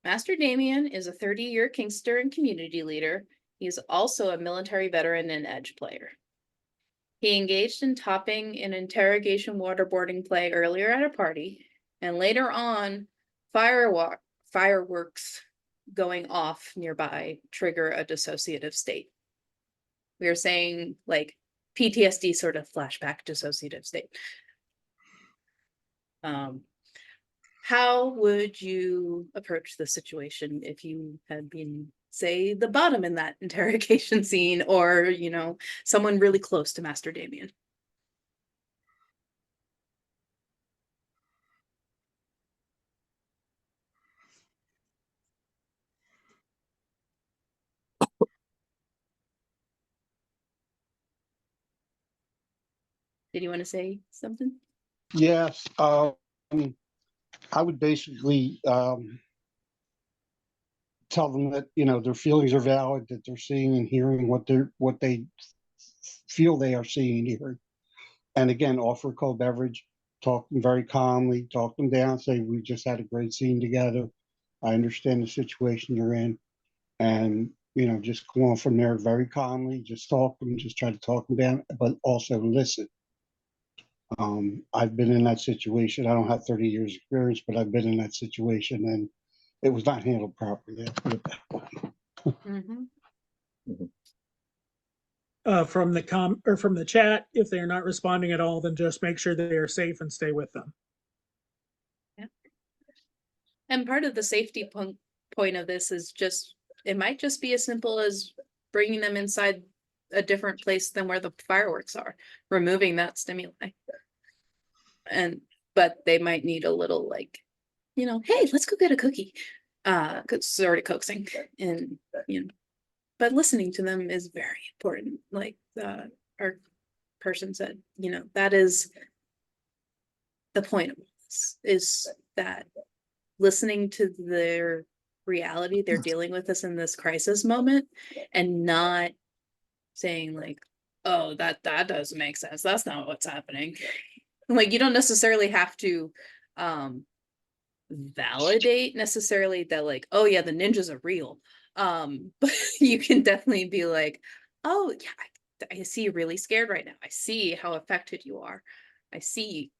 Master Damien is a 30-year kinkster and community leader. He is also a military veteran and edge player. He engaged in topping an interrogation waterboarding play earlier at a party, and later on, fireworks going off nearby trigger a dissociative state. We are saying like PTSD sort of flashback dissociative state. How would you approach the situation if you had been, say, the bottom in that interrogation scene, or, you know, someone really close to Master Damien? Did you want to say something? Yes, I would basically tell them that, their feelings are valid, that they're seeing and hearing what they feel they are seeing and hearing. And again, offer a cold beverage, talk them very calmly, talk them down, say, we just had a great scene together. I understand the situation you're in. And, just go on from there very calmly, just talk to them, just try to talk them down, but also listen. I've been in that situation. I don't have 30 years experience, but I've been in that situation and it was not handled properly. Let's put it that way. From the chat, if they're not responding at all, then just make sure they are safe and stay with them. And part of the safety point of this is just, it might just be as simple as bringing them inside a different place than where the fireworks are, removing that stimuli. But they might need a little like, hey, let's go get a cookie. Cause it's already coaxing and, but listening to them is very important. Like our person said, that is the point of this, is that listening to their reality they're dealing with us in this crisis moment and not saying like, oh, that doesn't make sense, that's not what's happening. Like, you don't necessarily have to validate necessarily that like, oh yeah, the ninjas are real, but you can definitely be like, oh yeah, I see you're really scared right now, I see how affected you are, I see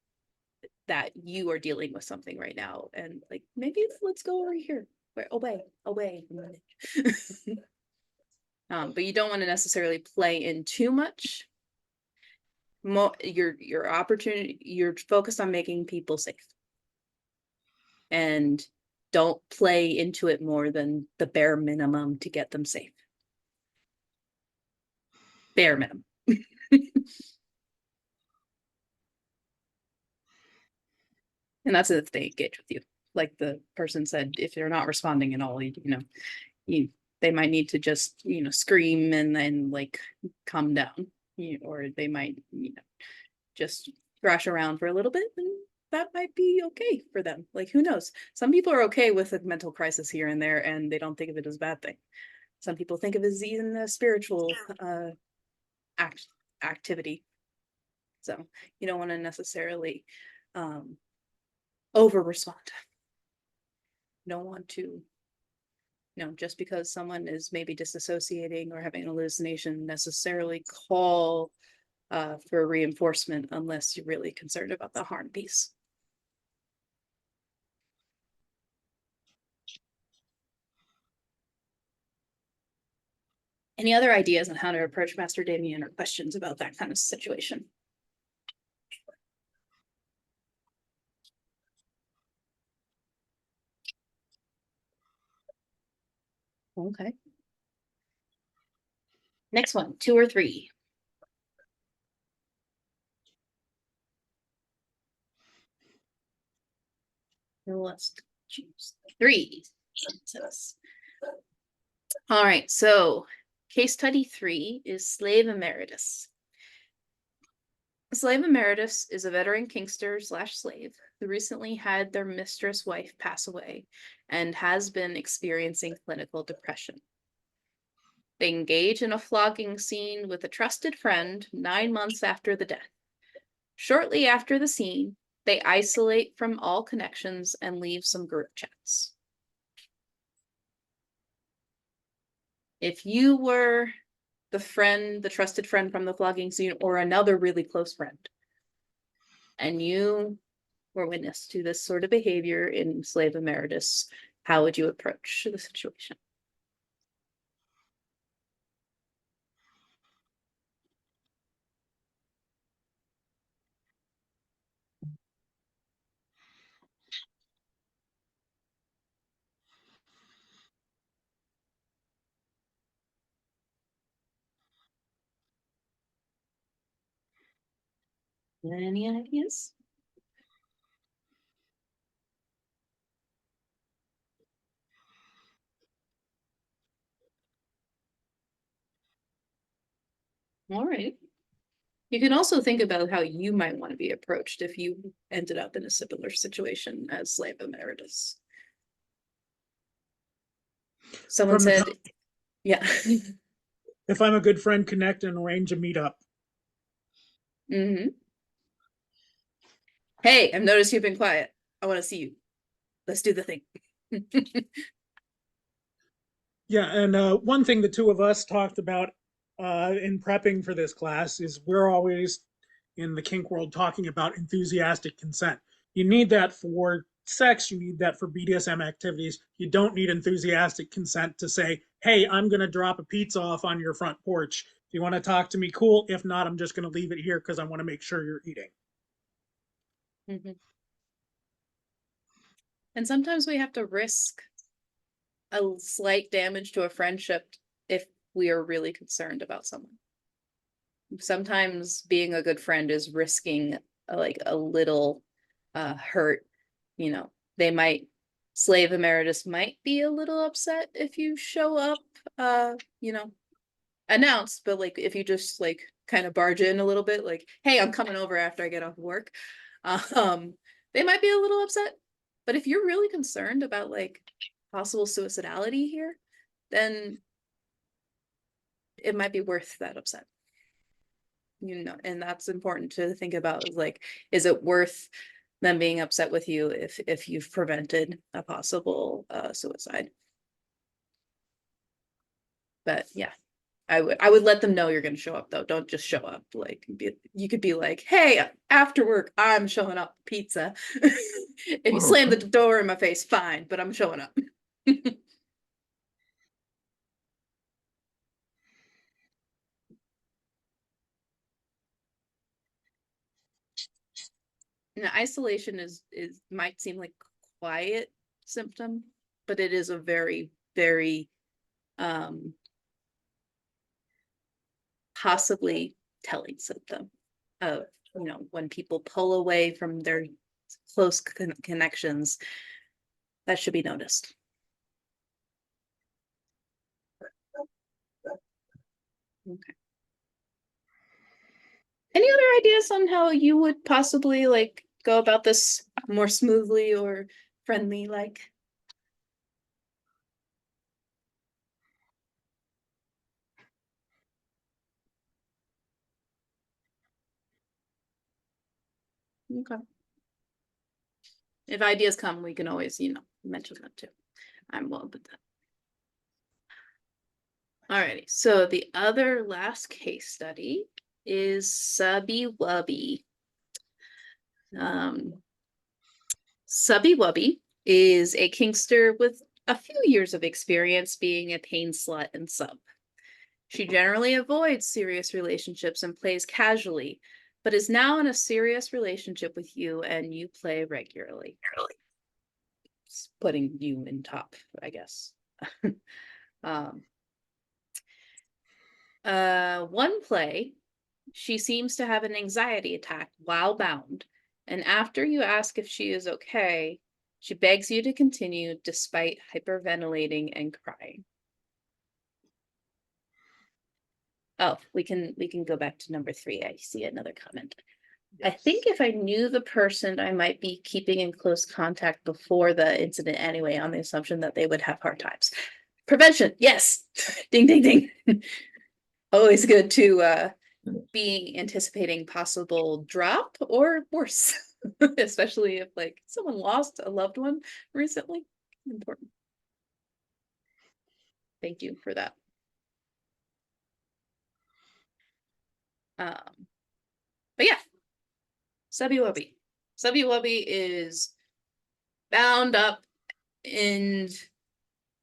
that you are dealing with something right now, and like, maybe let's go over here, away but you don't want to necessarily play in too much. Your opportunity, you're focused on making people safe, and don't play into it more than the bare minimum to get them safe. Bare minimum. And that's if they engage with you. Like the person said, if they're not responding at all, they might need to just, scream and then like calm down, or they might, just thrash around for a little bit, and that might be okay for them. Like, who knows? Some people are okay with a mental crisis here and there, and they don't think of it as a bad thing. Some people think of it as even a spiritual activity. So you don't want to necessarily over respond. You don't want to, just because someone is maybe disassociating or having an hallucination, necessarily call for reinforcement unless you're really concerned about the harm piece. Any other ideas on how to approach Master Damien or questions about that kind of situation? Okay. Next one, 2 or 3. Let's choose 3. All right, so case study 3 is Slave Emeritus. Slave Emeritus is a veteran kinkster / slave who recently had their mistress wife pass away and has been experiencing clinical depression. They engage in a flogging scene with a trusted friend 9 months after the death. Shortly after the scene, they isolate from all connections and leave some group chats. If you were the trusted friend from the flogging scene, or another really close friend, and you were witness to this sort of behavior in Slave Emeritus, how would you approach the situation? Any ideas? All right. You can also think about how you might want to be approached if you ended up in a similar situation as slave emeritus. Someone From the said, yeah. If I'm a good friend, connect and arrange a meetup. Hmm. Hey, I've noticed you've been quiet. I want to see you. Let's do the thing. Yeah, and one thing the two of us talked about in prepping for this class is we're always in the kink world talking about enthusiastic consent. You need that for sex, you need that for BDSM activities. You don't need enthusiastic consent to say, hey, I'm going to drop a pizza off on your front porch. If you want to talk to me, cool. If not, I'm just going to leave it here because I want to make sure you're eating. Mhm. And sometimes we have to risk a slight damage to a friendship if we are really concerned about someone. Sometimes being a good friend is risking like a little hurt. You know, they might slave emeritus might be a little upset if you show up you know, announced, but like if you just like kind of barge in a little bit, like, hey, I'm coming over after I get off work, um, they might be a little upset. But if you're really concerned about like possible suicidality here, then it might be worth that upset. You know, and that's important to think about, is like, is it worth them being upset with you if you've prevented a possible suicide? But yeah, I would let them know you're going to show up though. Don't just show up. Like you could be like, hey, after work, I'm showing up pizza. If you slam the door in my face, fine, but I'm showing up. Now, isolation is might seem like quiet symptom, but it is a very, very um possibly telling symptom of, you know, when people pull away from their close connections, that should be noticed. Okay. Any other ideas on how you would possibly like go about this more smoothly or friendly like? Okay. If ideas come, we can always, you know, mention them too. I'm well with that. Alrighty, so the other last case study is Subby Wubby. Subby Wubby is a kinkster with a few years of experience being a pain slut and sub. She generally avoids serious relationships and plays casually, but is now in a serious relationship with you and you play regularly. It's putting you in top, I guess. um, one play, she seems to have an anxiety attack while bound, and after you ask if she is okay, she begs you to continue despite hyperventilating and crying. Oh, we can go back to number 3. I see another comment. I think if I knew the person, I might be keeping in close contact before the incident anyway, on the assumption that they would have hard times. Prevention, yes. Ding, ding, ding. Always good to be anticipating possible drop or worse, especially if like someone lost a loved one recently. Important. Thank you for that. But yeah, Subby Wubby. Subby Wubby is bound up and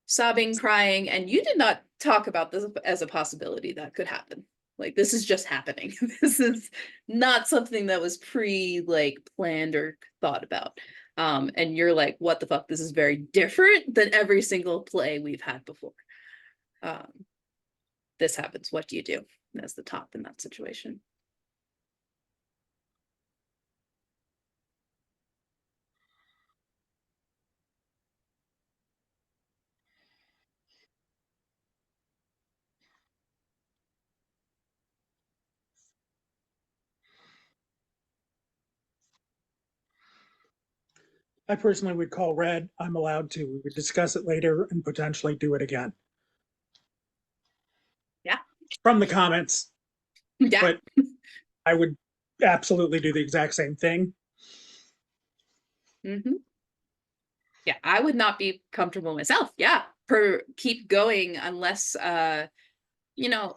sobbing, crying, and you did not talk about this as a possibility that could happen. Like, this is just happening. This is not something that was like planned or thought about. And you're like, what the fuck? This is very different than every single play we've had before. This happens. What do you do as the top in that situation? I personally would call red. I'm allowed to. We would discuss it later and potentially do it again. Yeah. From the comments, Yeah. but I would absolutely do the exact same thing. Yeah, I would not be comfortable myself. Yeah, keep going unless you know,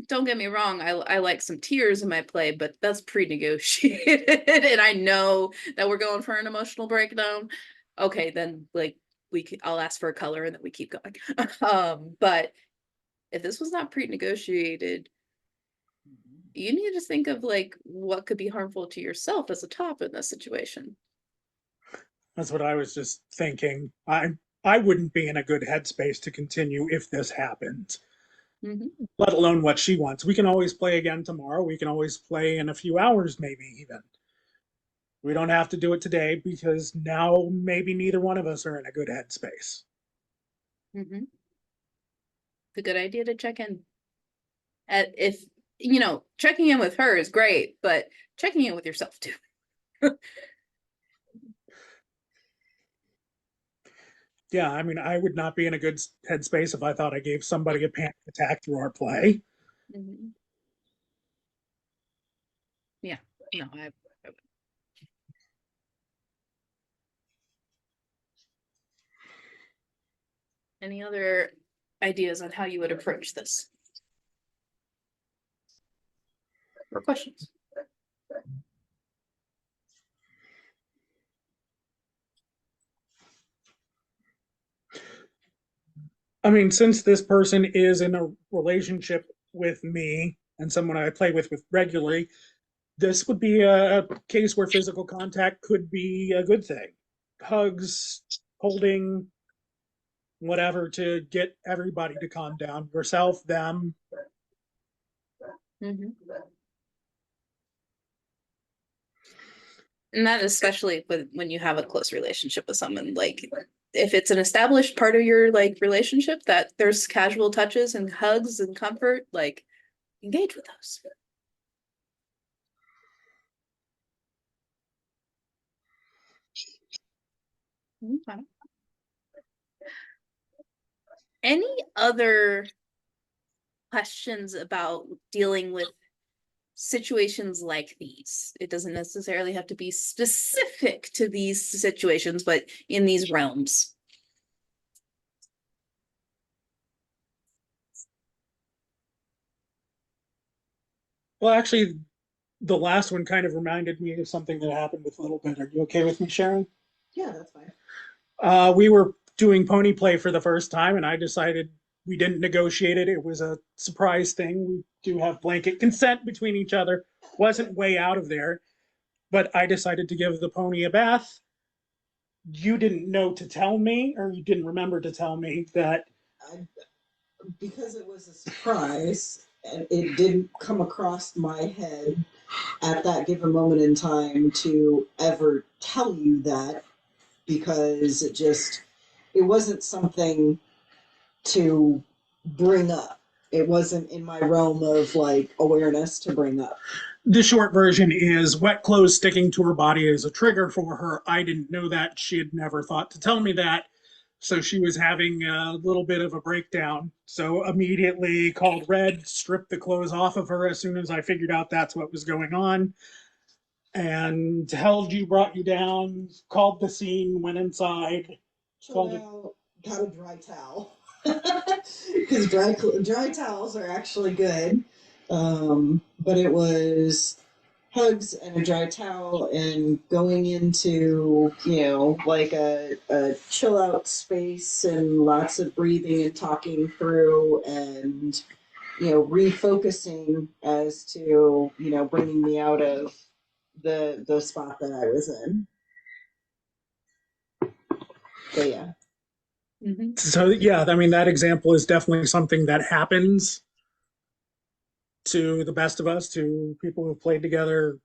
don't get me wrong, I like some tears in my play, but that's pre-negotiated and I know that we're going for an emotional breakdown. Okay, then like I'll ask for a color and then we keep going. But if this was not pre-negotiated, you need to think of like what could be harmful to yourself as a top in this situation. That's what I was just thinking. I wouldn't be in a good headspace to continue if this happened, let alone what she wants. We can always play again tomorrow. We can always play in a few hours, maybe even. We don't have to do it today because now maybe neither one of us are in a good headspace. It's a good idea to check in. If checking in with her is great, but checking in with yourself too. Yeah, I mean, I would not be in a good headspace if I thought I gave somebody a panic attack through our play. Yeah, no, I would. Any other ideas on how you would approach this? Or questions? I mean, since this person is in a relationship with me and someone I play with regularly, this would be a case where physical contact could be a good thing. Hugs, holding, whatever to get everybody to calm down. Yourself, them. And that especially when you have a close relationship with someone, like if it's an established part of your like relationship that there's casual touches and hugs and comfort, like engage with those. Okay. Any other questions about dealing with situations like these? It doesn't necessarily have to be specific to these situations, but in these realms. Well, actually, the last one kind of reminded me of something that happened with Little Bit. Are you okay with me sharing? Yeah, that's fine. We were doing pony play for the first time, and I decided we didn't negotiate it. It was a surprise thing. We do have blanket consent between each other. Wasn't way out of there, but I decided to give the pony a bath. You didn't know to tell me, or you didn't remember to tell me that. Because it was a surprise and it didn't come across my head at that given moment in time to ever tell you that, because it wasn't something to bring up. It wasn't in my realm of like awareness to bring up. The short version is wet clothes sticking to her body is a trigger for her. I didn't know that. She had never thought to tell me that. So she was having a little bit of a breakdown. So immediately called Red, stripped the clothes off of her as soon as I figured out that's what was going on. And held you, brought you down, called the scene, went inside. Got a dry towel. Because dry towels are actually good. But it was hugs and a dry towel and going into, like a chill out space and lots of breathing and talking through and, refocusing as to, bringing me out of the spot that I was in. But yeah. So yeah, I mean, that example is definitely something that happens to the best of us, to people who've played together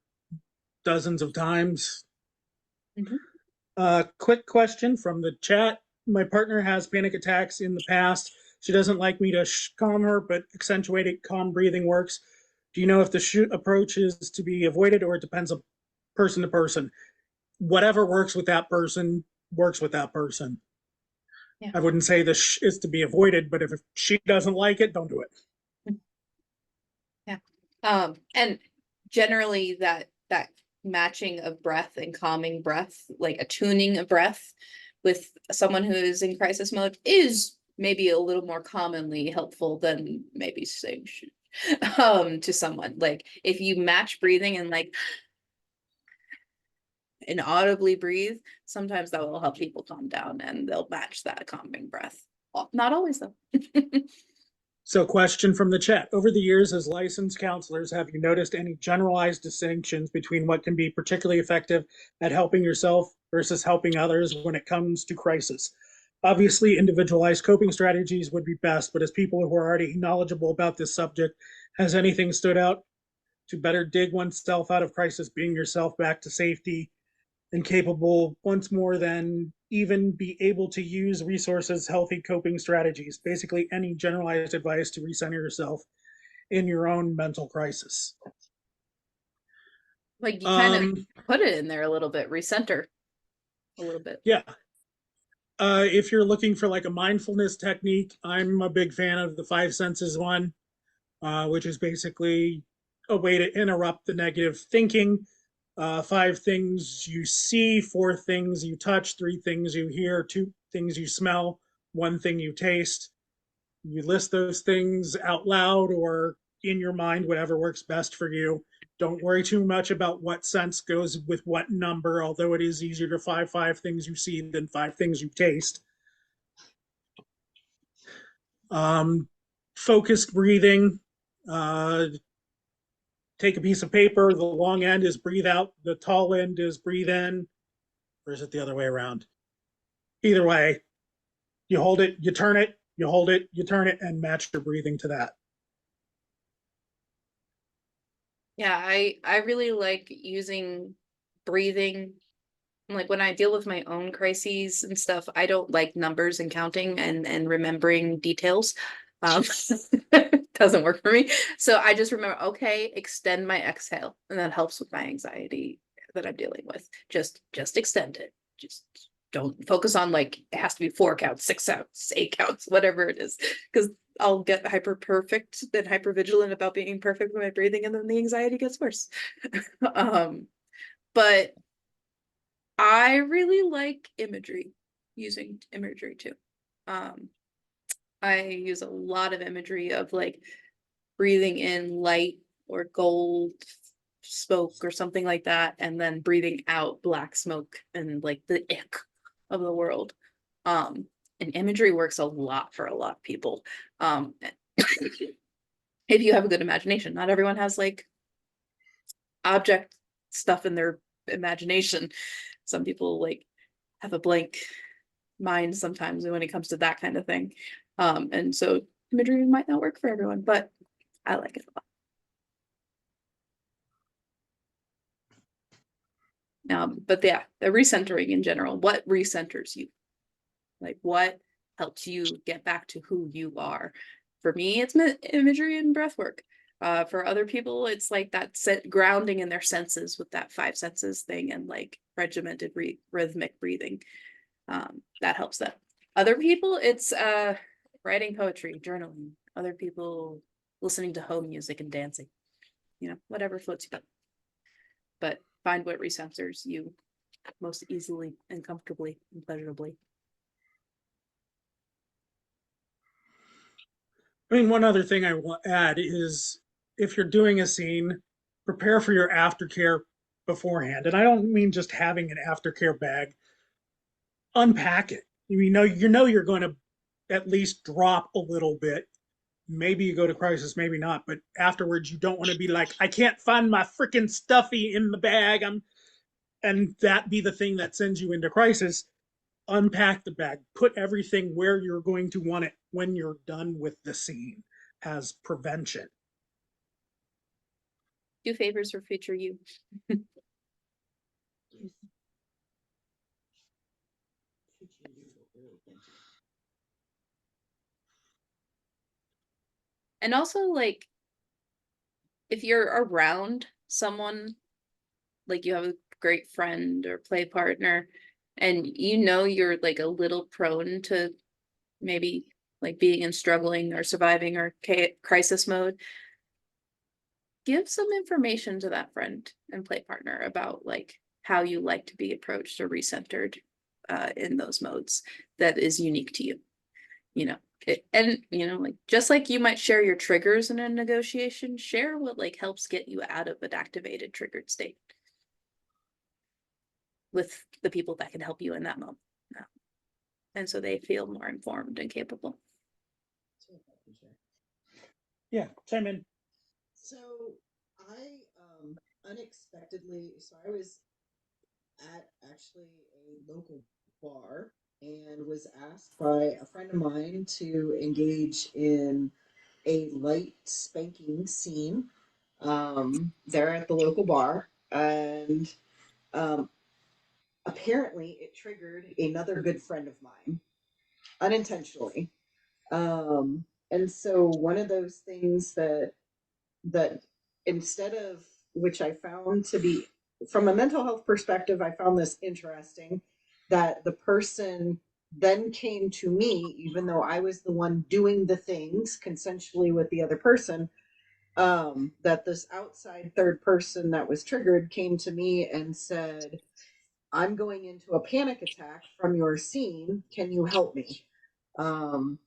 dozens of times. Quick question from the chat. My partner has panic attacks in the past. She doesn't like me to calm her, but accentuating calm breathing works. Do you know if the approach is to be avoided or it depends on person to person? whatever works with that person works with that person. Yeah. I wouldn't say this is to be avoided, but if she doesn't like it, don't do it. And generally that matching of breath and calming breath, like attuning a breath with someone who is in crisis mode is maybe a little more commonly helpful than maybe saying to someone. Like if you match breathing and like inaudibly breathe, sometimes that will help people calm down and they'll match that calming breath. Not always though. So, question from the chat. Over the years, as licensed counselors, have you noticed any generalized distinctions between what can be particularly effective at helping yourself versus helping others when it comes to crisis? Obviously, individualized coping strategies would be best, but as people who are already knowledgeable about this subject, has anything stood out to better dig oneself out of crisis, being yourself back to safety and capable once more than even be able to use resources, healthy coping strategies, basically any generalized advice to recenter yourself in your own mental crisis? Like you kind of put it in there a little bit, recenter a little bit. Yeah. If you're looking for like a mindfulness technique, I'm a big fan of the five senses one, which is basically a way to interrupt the negative thinking. Five things you see, four things you touch, three things you hear, two things you smell, one thing you taste. You list those things out loud or in your mind, whatever works best for you. Don't worry too much about what sense goes with what number, although it is easier to five things you see than five things you taste. Focused breathing. Take a piece of paper. The long end is breathe out. The tall end is breathe in. Or is it the other way around? Either way, you hold it, you turn it, you hold it, you turn it, and match your breathing to that. Yeah, I really like using breathing. Like when I deal with my own crises and stuff, I don't like numbers and counting and remembering details. Doesn't work for me. So I just remember, okay, extend my exhale, and that helps with my anxiety that I'm dealing with. Just extend it. Just don't focus on like it has to be 4 counts, 6 counts, 8 counts, whatever it is, because I'll get hyper perfect and hyper vigilant about being perfect with my breathing, and then the anxiety gets worse. But I really like imagery, using imagery too. I use a lot of imagery of like breathing in light or gold smoke or something like that, and then breathing out black smoke and like the ick of the world. And imagery works a lot for a lot of people. If you have a good imagination, not everyone has like object stuff in their imagination. Some people like have a blank mind sometimes when it comes to that kind of thing. And so imagery might not work for everyone, but I like it a lot. But yeah, the recentering in general, what recenters you? Like what helps you get back to who you are? For me, it's imagery and breath work. For other people, it's like that grounding in their senses with that 5 senses thing and like regimented rhythmic breathing. That helps them. Other people, it's writing poetry, journaling. Other people listening to home music and dancing. You know, whatever floats you up. But find what recenters you most easily and comfortably and pleasurably. I mean, one other thing I will add is if you're doing a scene, prepare for your aftercare beforehand. And I don't mean just having an aftercare bag. Unpack it. You know you're going to at least drop a little bit. Maybe you go to crisis, maybe not, but afterwards you don't want to be like, I can't find my freaking stuffy in the bag. And that be the thing that sends you into crisis. Unpack the bag, put everything where you're going to want it when you're done with the scene as prevention. Do favors for future you. And also like if you're around someone, like you have a great friend or play partner, and you know you're like a little prone to maybe like being in struggling or surviving or crisis mode, give some information to that friend and play partner about like how you like to be approached or recentered in those modes that is unique to you. You know, and you know, like just like you might share your triggers in a negotiation, share what like helps get you out of an activated triggered state with the people that can help you in that moment. And so they feel more informed and capable. Yeah, chime in. So I unexpectedly, so I was at actually a local bar and was asked by a friend of mine to engage in a light spanking scene there at the local bar. And um, apparently it triggered another good friend of mine unintentionally. And so one of those things that instead of, which I found to be, from a mental health perspective, I found this interesting, that the person then came to me, even though I was the one doing the things consensually with the other person, that this outside third person that was triggered came to me and said, I'm going into a panic attack from your scene. Can you help me? Um,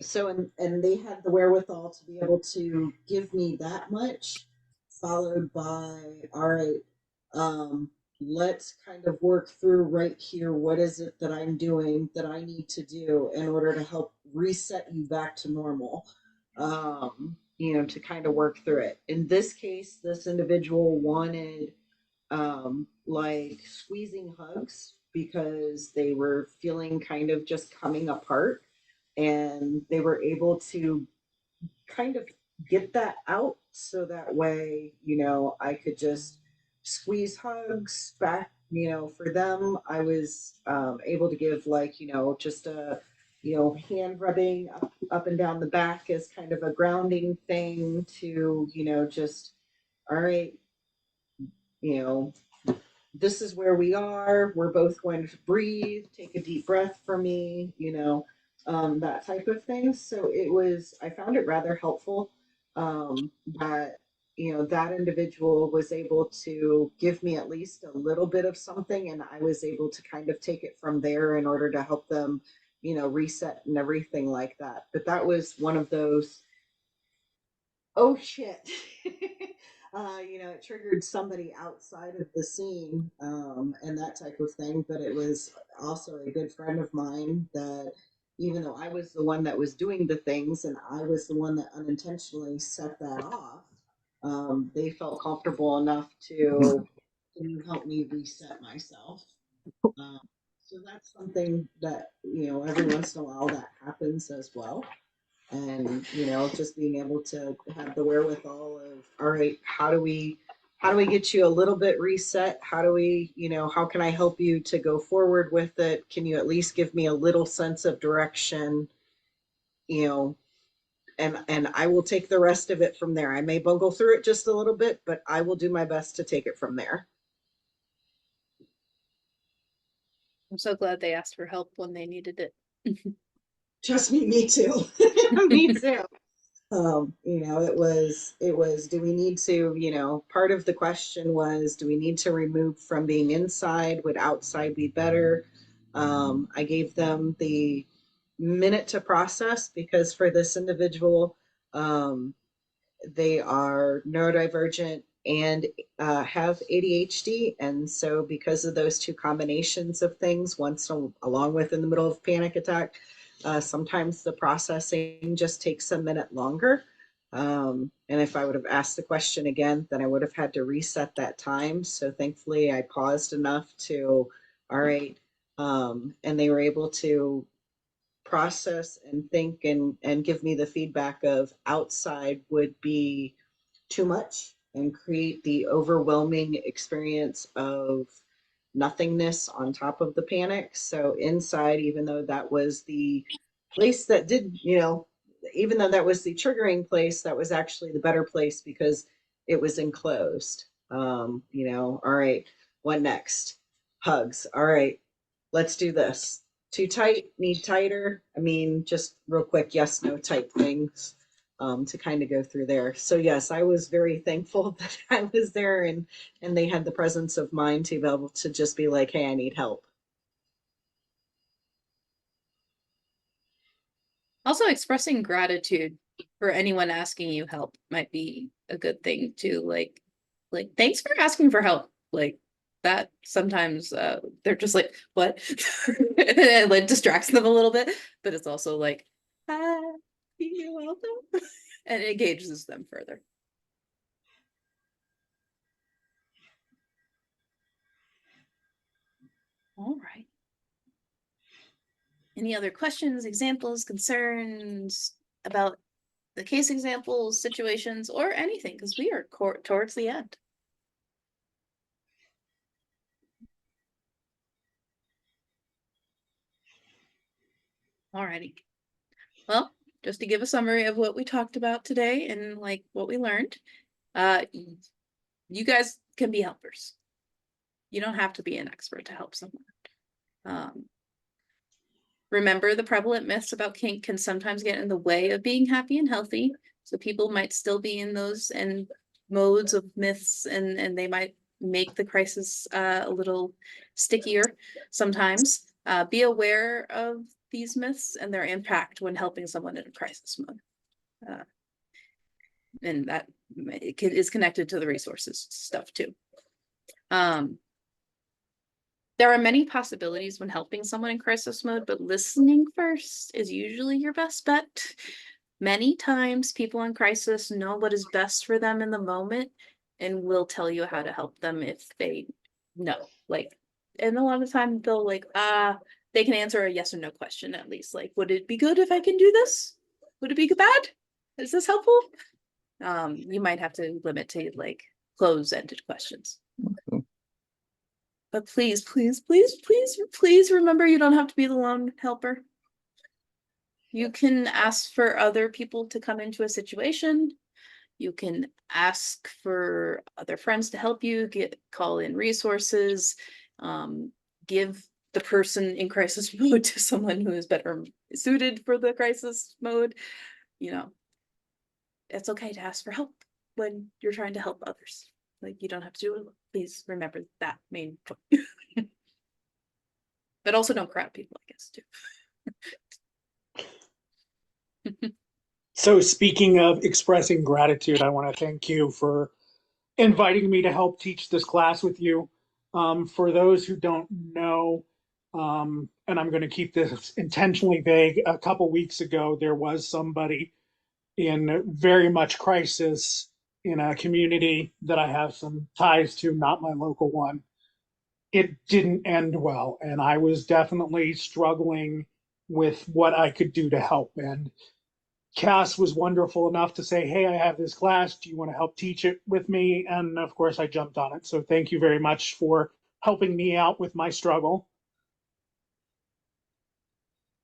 so and they had the wherewithal to be able to give me that much, followed by, all right, um let's kind of work through right here, what is it that I'm doing that I need to do in order to help reset you back to normal, to kind of work through it. In this case, this individual wanted like squeezing hugs because they were feeling kind of just coming apart, and they were able to kind of get that out so that way, I could just squeeze hugs back, for them. I was able to give, like, just a, hand rubbing up and down the back as kind of a grounding thing to, just, all right, you know, this is where we are. We're both going to breathe, take a deep breath for me, that type of thing. So I found it rather helpful that, that individual was able to give me at least a little bit of something. And I was able to kind of take it from there in order to help them, reset and everything like that. But that was one of those, oh shit. It triggered somebody outside of the scene, and that type of thing. But it was also a good friend of mine that, even though I was the one that was doing the things and I was the one that unintentionally set that off, they felt comfortable enough to, can you help me reset myself? So that's something that, every once in a while that happens as well. And just being able to have the wherewithal of, all right, how do we get you a little bit reset? How do we, how can I help you to go forward with it? Can you at least give me a little sense of direction? And I will take the rest of it from there. I may bungle through it just a little bit, but I will do my best to take it from there. I'm so glad they asked for help when they needed it. Trust me, me too. Me too. It was, do we need to, part of the question was, do we need to remove from being inside? Would outside be better? I gave them the minute to process because for this individual, they are neurodivergent and have ADHD. And so because of those two combinations of things, along with in the middle of panic attack, sometimes the processing just takes a minute longer. And if I would have asked the question again, then I would have had to reset that time. So thankfully I paused enough to, all right. And they were able to process and think and give me the feedback of outside would be too much and create the overwhelming experience of nothingness on top of the panic. So inside, even though that was the place that did, even though that was the triggering place, that was actually the better place because it was enclosed. All right, What next? Hugs. All right, let's do this. Too tight, need tighter. I mean, just real quick, yes, no type things to kind of go through there. So yes, I was very thankful that I was there and they had the presence of mind to be able to just be like, hey, I need help. Also, expressing gratitude for anyone asking you help might be a good thing too. Like thanks for asking for help. Like that sometimes they're just like, what? And it like distracts them a little bit, but it's also like, ah, you're welcome. And it engages them further. All right. Any other questions, examples, concerns about the case examples, situations, or anything? Because we are towards the end. Alrighty. Well, just to give a summary of what we talked about today and like what we learned, you guys can be helpers. You don't have to be an expert to help someone. Remember, the prevalent myths about kink can sometimes get in the way of being happy and healthy. So people might still be in those and modes of myths, and they might make the crisis a little stickier sometimes. Be aware of these myths and their impact when helping someone in a crisis mode. And that is connected to the resources stuff too. There are many possibilities when helping someone in crisis mode, but listening first is usually your best bet. Many times people in crisis know what is best for them in the moment and will tell you how to help them if they know. Like, and a lot of times they'll like, they can answer a yes or no question at least. Like, would it be good if I can do this? Would it be bad? Is this helpful? You might have to limit to like close-ended questions. But please, please, please, please, please remember you don't have to be the lone helper. You can ask for other people to come into a situation. You can ask for other friends to help you, call in resources, give the person in crisis mode to someone who is better suited for the crisis mode. You know, it's okay to ask for help when you're trying to help others. Like, you don't have to do it alone. Please remember that main point. But also don't crowd people, I guess, too. So speaking of expressing gratitude, I want to thank you for inviting me to help teach this class with you. For those who don't know, and I'm going to keep this intentionally vague, a couple weeks ago, there was somebody in very much crisis in a community that I have some ties to, not my local one. It didn't end well, and I was definitely struggling with what I could do to help. And Cass was wonderful enough to say, hey, I have this class. Do you want to help teach it with me? And of course, I jumped on it. So thank you very much for helping me out with my struggle.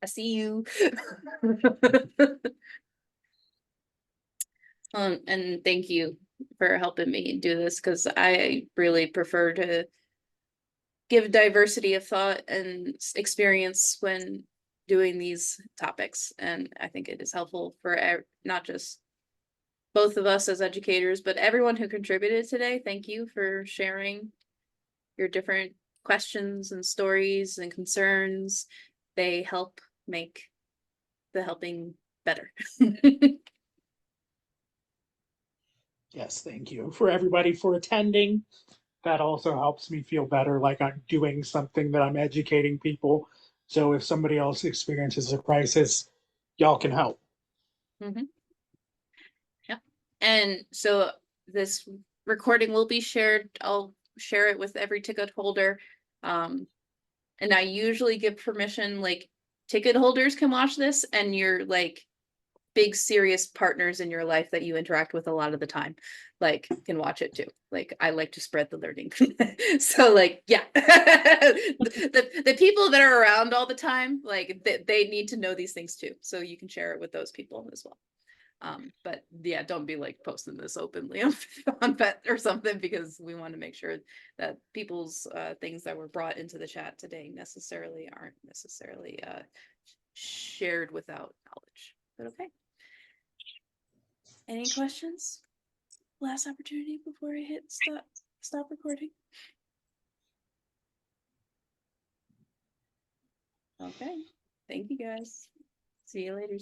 I see you. And thank you for helping me do this, because I really prefer to give diversity of thought and experience when doing these topics. And I think it is helpful for not just both of us as educators, but everyone who contributed today. Thank you for sharing your different questions and stories and concerns. They help make the helping better. Yes, thank you for everybody for attending. That also helps me feel better, like I'm doing something, that I'm educating people. So if somebody else experiences a crisis, y'all can help. Mm-hmm. Yep. And so this recording will be shared. I'll share it with every ticket holder. And I usually give permission, like ticket holders can watch this, and you're like big serious partners in your life that you interact with a lot of the time, like, can watch it too. Like, I like to spread the learning. So like, yeah. the people that are around all the time, like they need to know these things too. So you can share it with those people as well. But yeah, don't be like posting this openly on Bet or something, because we want to make sure that people's things that were brought into the chat today aren't necessarily shared without knowledge. But okay. Any questions? Last opportunity before I hit stop recording. Okay. Thank you guys. See you later.